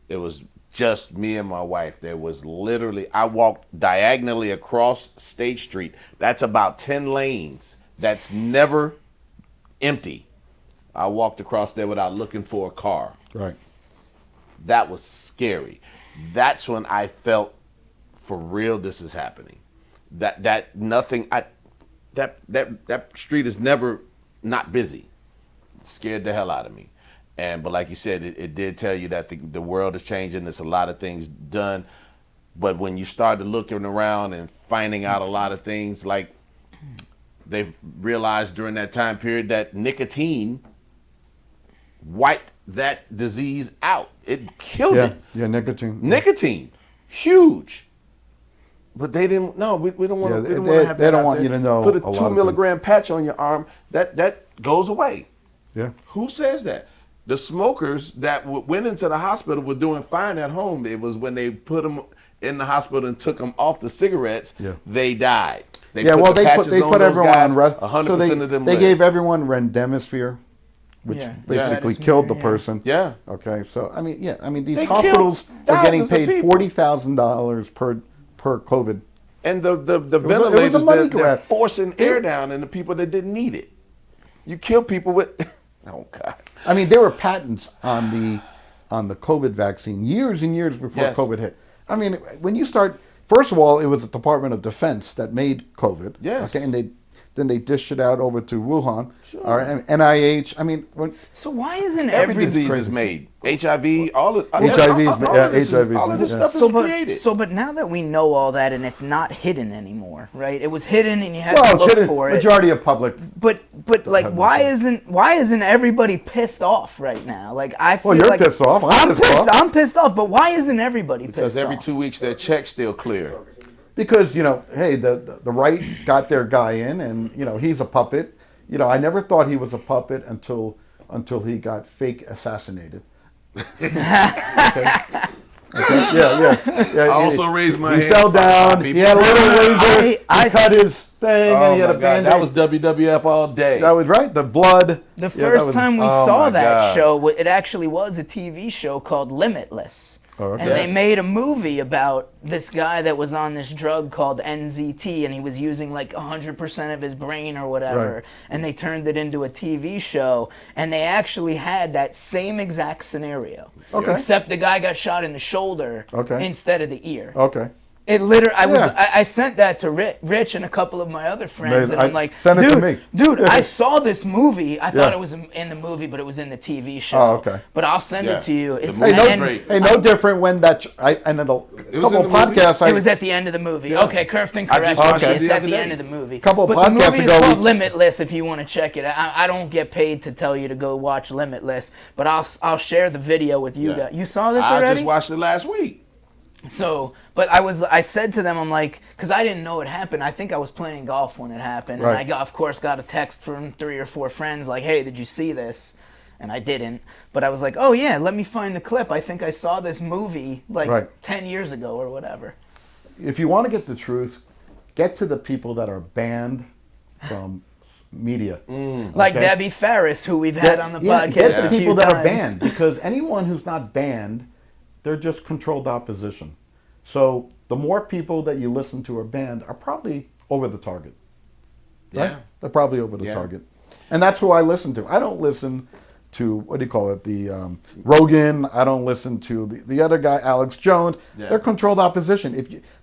It was just me and my wife. There was literally, I walked diagonally across State Street. That's about 10 lanes. That's never empty. I walked across there without looking for a car. Right. That was scary. That's when I felt, for real, this is happening. That street is never not busy. It scared the hell out of me. But like you said, it did tell you that the world is changing. There's a lot of things done. But when you started looking around and finding out a lot of things, like they've realized during that time period that nicotine wiped that disease out. It killed it. Yeah, nicotine. Nicotine, huge. But they didn't. No, we don't want to. They don't want you to know. Put a 2 milligram patch on your arm. That goes away. Yeah. Who says that? The smokers that went into the hospital were doing fine at home. It was when they put them in the hospital and took them off the cigarettes, Yeah. they died. They Yeah, put well, the patches they on put those everyone guys, on rest. 100% of them They lived. gave everyone remdesivir, which Yeah. basically Yeah. killed the Yeah. person. Yeah. Okay, so I mean, these They hospitals killed are getting thousands of paid people. $40,000 per COVID. And the was a ventilators, money they're grab. forcing air down in the people that didn't need it. You kill people with, oh God. I mean, there were patents on the COVID vaccine years and years before Yes. COVID hit. I mean, when you start, first of all, it was the Department of Defense that made COVID. Yes. Okay, and then they dished it out over to Wuhan, Sure. or NIH. I mean, So why isn't Every every disease is made. HIV, all of HIV 's all of this yeah. stuff is created. but now that we know all that and it's not hidden anymore, right? It was hidden and you had well, to look hidden, for it. majority of public. But like have why nothing. isn't everybody pissed off right now? Like I feel Well, you're like pissed off. I'm pissed off. I'm pissed off, but why isn't everybody Because pissed every off? 2 weeks their check's still clear. Because hey, the right got their guy in, and he's a puppet. I never thought he was a puppet until he got fake assassinated. Okay. Yeah. I also raised my He hand. fell down. He had a little razor. He cut his thing, and Oh he had my a God, band-aid. that was WWF all day. That was right. The blood. The Yeah, first that was- time we oh saw my that God. show, it actually was a TV show called Limitless. Oh, okay. And they Yes. made a movie about this guy that was on this drug called NZT, and he was using like 100% of his brain or whatever. Right. And they turned it into a TV show, and they actually had that same exact scenario. Okay. Except the guy got shot in the shoulder Okay. instead of the ear. Okay. It literally, Yeah. I sent that to Rich and a couple of my other friends, and I'm like, send it to dude, me. dude, I saw this movie. I thought Yeah. it was in the movie, but it was in the TV show. Oh, okay. But I'll send Yeah. it to you. The It's movie Hey, was and great. no different when I know a in couple the of movie? podcasts. it was at the end of the movie. Okay, Kirsten, I correct just me. watched it It's the at other the day. end of the movie. Couple of but the podcasts movie is ago, called we- Limitless. If you want to check it, I don't get paid to tell you to go watch Limitless, but I'll share the video with you Yeah. guys. You saw this I already? just watched it last week. So, but I said to them, I'm like, because I didn't know it happened. I think I was playing golf when it happened, Right. and of course, got a text from 3 or 4 friends like, "Hey, did you see this?" And I didn't, but I was like, "Oh yeah, let me find the clip. I think I saw this movie like Right. 10 years ago or whatever." If you want to get the truth, get to the people that are banned from media. Like Okay. Debbie Farris, who we've had on the podcast Get a the few people that are times. banned, because anyone who's not banned, they're just controlled opposition. So the more people that you listen to are banned are probably over the target. Right? Yeah. They're probably over the Yeah. target. And that's who I listen to. I don't listen to, what do you call it, the Rogan. I don't listen to the other guy, Alex Jones. Yeah. They're controlled opposition.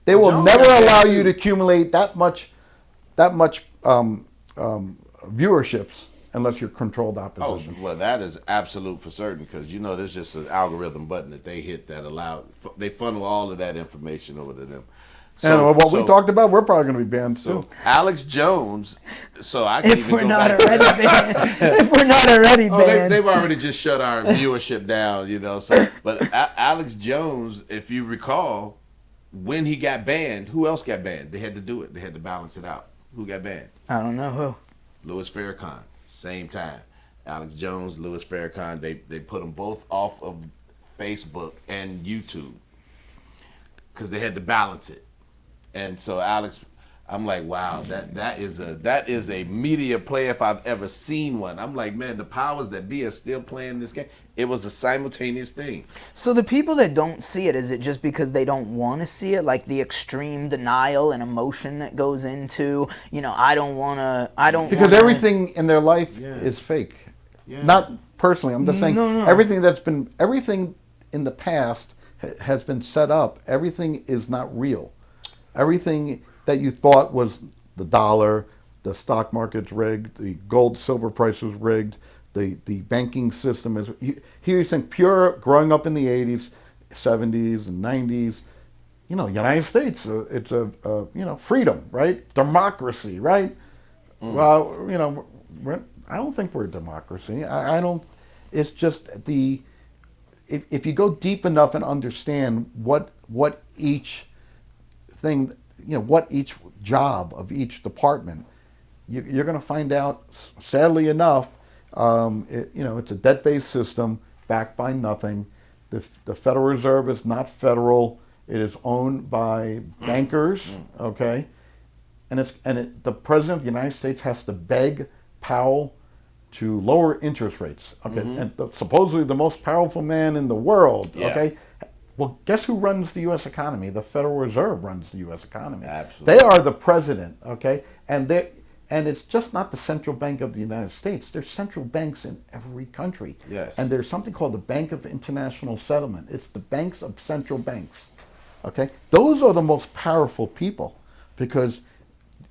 They Well, will Jones never got allow banned you too. to accumulate that much viewerships unless you're controlled Oh, opposition. well, that is absolute for certain, because there's just an algorithm button that they hit that they funnel all of that information over to them. And what we talked about, we're probably going to be banned So too. Alex Jones. So I can If even we're go not back to already that. banned, if we're not already Oh, banned, they've already just shut our viewership down, So, but Alex Jones, if you recall, when he got banned, who else got banned? They had to do it. They had to balance it out. Who got banned? I don't know who. Louis Farrakhan. Same time. Alex Jones, Louis Farrakhan. They put them both off of Facebook and YouTube because they had to balance it. And so Alex, I'm like, wow, that is a media play if I've ever seen one. I'm like, man, the powers that be are still playing this game. It was a simultaneous thing. So the people that don't see it, is it just because they don't want to see it? Like the extreme denial and emotion that goes into, I don't Because wanna- everything in their life Yeah. is fake. Yeah. Not personally. I'm just saying No. everything in the past has been set up. Everything is not real. Everything that you thought was the dollar, the stock market's rigged, the gold silver price was rigged, the banking system is. Here you think pure growing up in the 80s, 70s, and 90s. United States, it's a freedom, right? Democracy, right? Well, I don't think we're a democracy. I don't. It's just if you go deep enough and understand what each thing, what each job of each department, you're going to find out. Sadly enough, it's a debt-based system backed by nothing. The Federal Reserve is not federal. It is owned by bankers, okay? The president of the United States has to beg Powell to lower interest rates, okay? Supposedly the most powerful man in the world, Yeah. okay? Well, guess who runs the U.S. economy? The Federal Reserve runs the U.S. economy. Absolutely. They are the president, okay? And it's just not the central bank of the United States. There's central banks in every country. Yes. And there's something called the Bank of International Settlement. It's the banks of central banks, okay? Those are the most powerful people because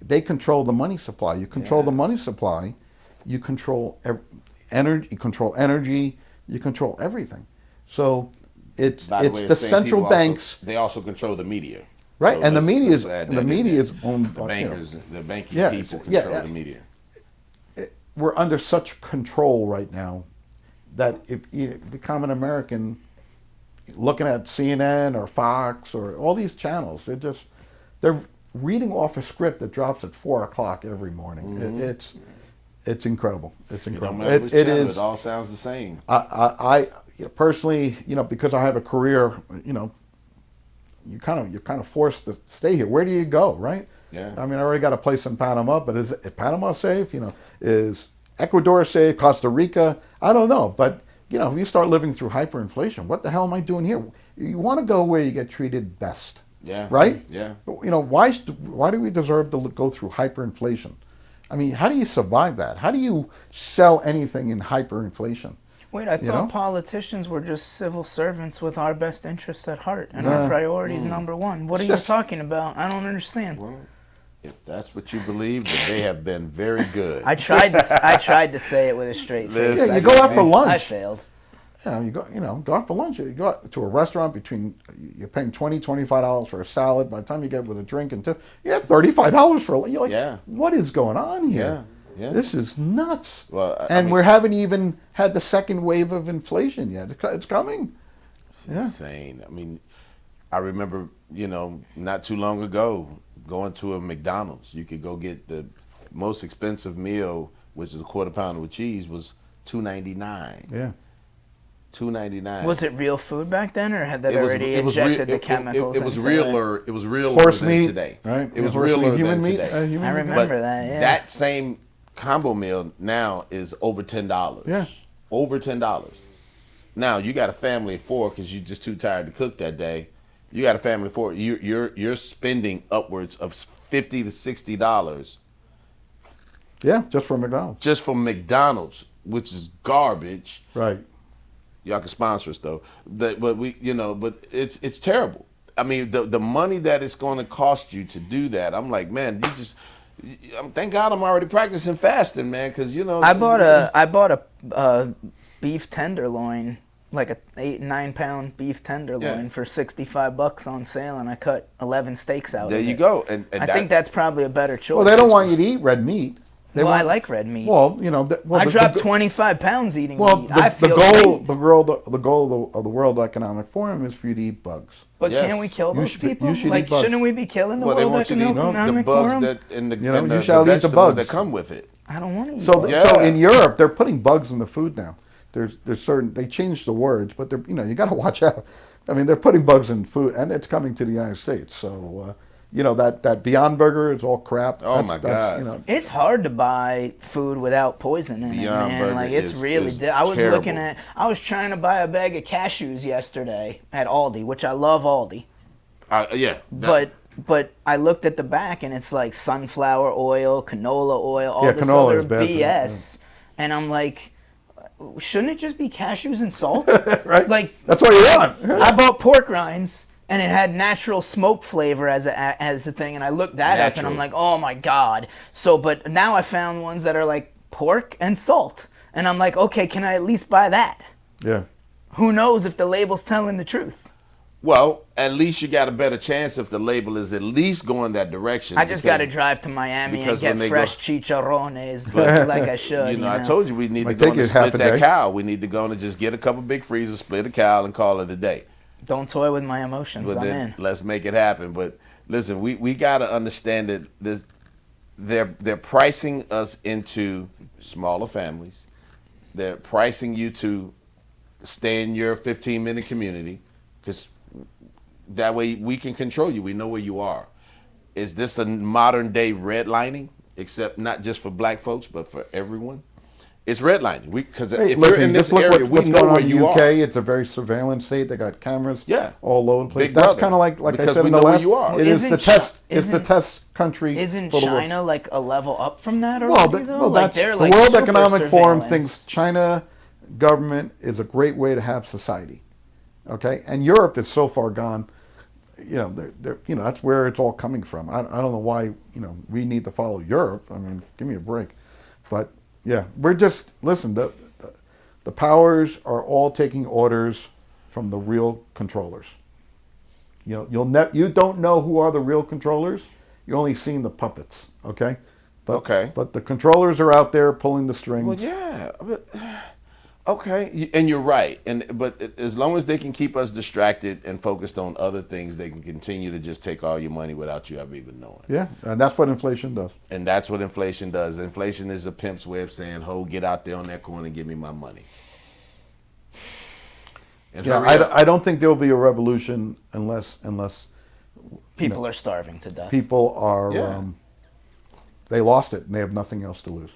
they control the money supply. You control the money supply, you control energy, you control everything. So it's the central banks. They also control the media. Right, So and the media is the owned by bankers, the banking Yeah, people yeah, control yeah. the media. We're under such control right now that if the common American looking at CNN or Fox or all these channels, they're reading off a script that drops at 4:00 every morning. It's incredible. It's incredible. No matter which channel, it all sounds the same. I personally, because I have a career, you're kind of forced to stay here. Where do you go, right? Yeah. I mean, I already got a place in Panama, but is Panama safe? Is Ecuador safe? Costa Rica? I don't know. But, if you start living through hyperinflation, what the hell am I doing here? You want to go where you get treated best. Yeah. Right? Yeah. Why do we deserve to go through hyperinflation? I mean, how do you survive that? How do you sell anything in hyperinflation? Wait, I thought politicians were just civil servants with our best interests at heart and our priorities number one. What are you talking about? I don't understand. Well, if that's what you believe, then they have been very good. I tried to say it with a straight face. Yeah, you go out for lunch. I failed. You go out for lunch. You go out to a restaurant you're paying $25 for a salad. By the time you get with a drink and you're at $35 for a lunch. You're like, what is going on here? Yeah. This is nuts. Well, we haven't even had the second wave of inflation yet. It's coming. It's insane. I mean, I remember, not too long ago, going to a McDonald's. You could go get the most expensive meal, which is a quarter pounder with cheese, was $2.99. Yeah. $2.99. Was it real food back then, or had that already injected the chemicals? It was realer. It was realer horse than meat today. Right? It was realer human than meat. today. Human I meat. remember that. Yeah. That same combo meal now is over $10. Yeah. Over $10. Now you got a family of four because you're just too tired to cook that day. You got a family of four. You're spending upwards of $50 to $60. Yeah, just for McDonald's. Just for McDonald's, which is garbage. Right. Y'all can sponsor us though. But it's terrible. I mean, the money that it's going to cost you to do that. I'm like, man, thank God I'm already practicing fasting, man, because I bought a beef tenderloin, like a 8-9 pound beef tenderloin for $65 on sale, and I cut 11 steaks out. There of you it. go. And I think that's probably a better choice. Well, they don't want you to eat red meat. I like red meat. Well, I dropped 25 pounds eating meat. The goal of the World Economic Forum is for you to eat bugs. But can't we kill those people? You should eat bugs. Shouldn't we be killing the Well, they World want you to eat Economic the bugs Forum? and the you shall eat the vegetables bugs that come with it. I don't want to eat So, bugs. so in Europe, they're putting bugs in the food now. There's certain, they changed the words, but you got to watch out. I mean, they're putting bugs in food, and it's coming to the United States. So, that Beyond Burger is all crap. Oh my God! It's hard to buy food without poison in it, man. Burger Like it's really. I was terrible. looking at. I was trying to buy a bag of cashews yesterday at Aldi, which I love Aldi. But I looked at the back and it's like sunflower oil, canola oil, all this canola other is bad for you, BS, and I'm like, shouldn't it just be cashews and salt? Right? Like that's what you want. I bought pork rinds. And it had natural smoke flavor as a thing, and I looked that up, and I'm like, oh my God. So, but now I found ones that are like pork and salt, and I'm like, okay, can I at least buy that? Yeah. Who knows if the label's telling the truth? Well, at least you got a better chance if the label is at least going that direction. I just got to drive to Miami and get fresh chicharrones, like I should. I told you we need to Might go take and you half split a that day. cow. We need to go and just get a couple big freezers, split a cow, and call it a day. Don't toy with my emotions. But I'm then in. let's make it happen. But listen, we got to understand that they're pricing us into smaller families. They're pricing you to stay in your 15-minute community because That way we can control you. We know where you are. Is this a modern day redlining, except not just for black folks, but for everyone? It's redlining. Because if you're in this area, we know where you are. It's a very surveillance state. They got cameras all over the place. Big That's brother. kind of like I Because said we in the know where last. you are. It is the test. It's the test country. Isn't for the world. China like a level up from that already? Well, like that's they're the like World super Economic Forum surveillance. thinks China government is a great way to have society. Okay, and Europe is so far gone. They're that's where it's all coming from. I don't know why we need to follow Europe. I mean, give me a break. But yeah, we're just listen. The powers are all taking orders from the real controllers. You don't know who are the real controllers. You're only seeing the puppets. Okay. But the controllers are out there pulling the strings. Well, yeah. Okay, and you're right. But as long as they can keep us distracted and focused on other things, they can continue to just take all your money without you ever even knowing. Yeah, and that's what inflation does. And that's what inflation does. Inflation is a pimp's way of saying, "Ho, get out there on that corner and give me my money." And I don't think there will be a revolution unless People are starving to death. people are they lost it and they have nothing else to lose.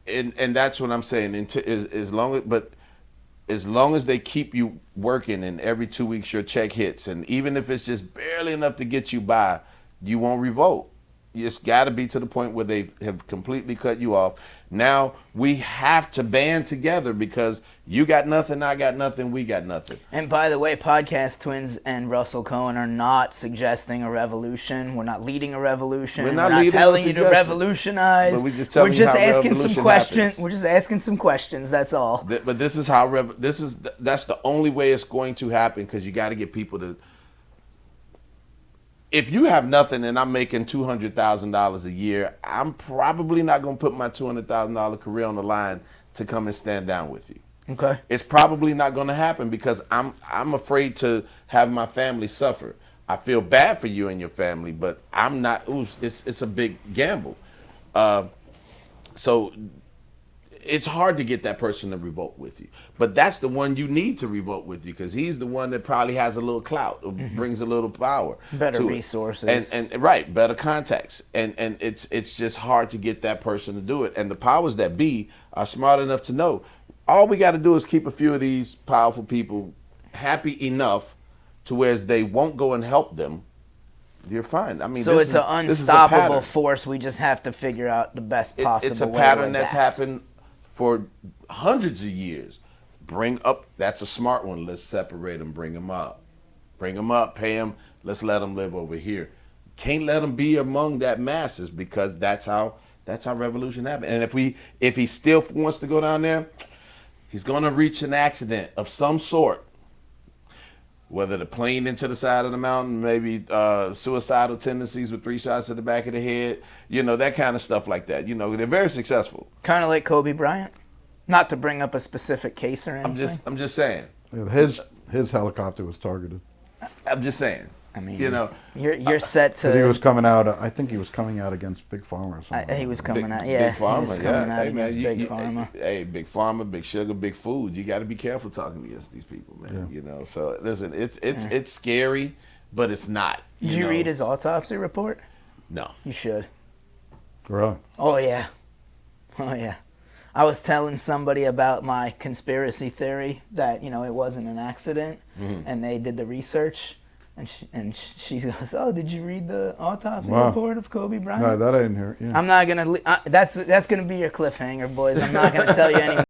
And that's what I'm saying. As long as they keep you working and every 2 weeks your check hits, and even if it's just barely enough to get you by, you won't revolt. It's got to be to the point where they have completely cut you off. Now we have to band together because you got nothing, I got nothing, we got nothing. And by the way, Podcast Twins and Russell Cohen are not suggesting a revolution. We're not leading a revolution. We're not telling you to revolutionize. But we're just telling you how asking some revolution questions. happens. We're just asking some questions. That's all. But this is how that's the only way it's going to happen, because you got to get people to. If you have nothing and I'm making $200,000 a year, I'm probably not going to put my $200,000 career on the line to come and stand down with you. Okay. It's probably not going to happen because I'm afraid to have my family suffer. I feel bad for you and your family, but I'm not. It's a big gamble. So it's hard to get that person to revolt with you. But that's the one you need to revolt with you, because he's the one that probably has a little clout, or brings a little power, better to resources, and right, better contacts, and it's just hard to get that person to do it. And the powers that be are smart enough to know all we got to do is keep a few of these powerful people happy enough to where they won't go and help them. You're fine. I mean, so it's an unstoppable force. We just have to figure out the best possible way. It's a pattern that's happened for hundreds of years. That's a smart one. Let's separate them, bring them up, pay them. Let's let them live over here. Can't let them be among that masses, because that's how revolution happened. And if he still wants to go down there, he's going to reach an accident of some sort. Whether the plane into the side of the mountain, maybe suicidal tendencies with 3 shots to the back of the head, that kind of stuff like that. They're very successful. Kind of like Kobe Bryant. Not to bring up a specific case or anything. I'm just saying. Yeah, his helicopter was targeted. I'm just saying. I mean, you're set to. He was coming out. I think he was coming out against Big Pharma or something. He was coming out. Big Pharma. He was coming out against Big Pharma. Hey, Big Pharma, Big Sugar, Big Food. You got to be careful talking against these people, man. Yeah. So listen, it's scary, but it's not. Did you read his autopsy report? No. You should. Really? Oh yeah. I was telling somebody about my conspiracy theory that it wasn't an accident, and they did the research, and she goes, "Oh, did you read the autopsy report of Kobe Bryant?" No, that I didn't hear. Yeah. I'm not gonna. That's gonna be your cliffhanger, boys. I'm not gonna tell you any.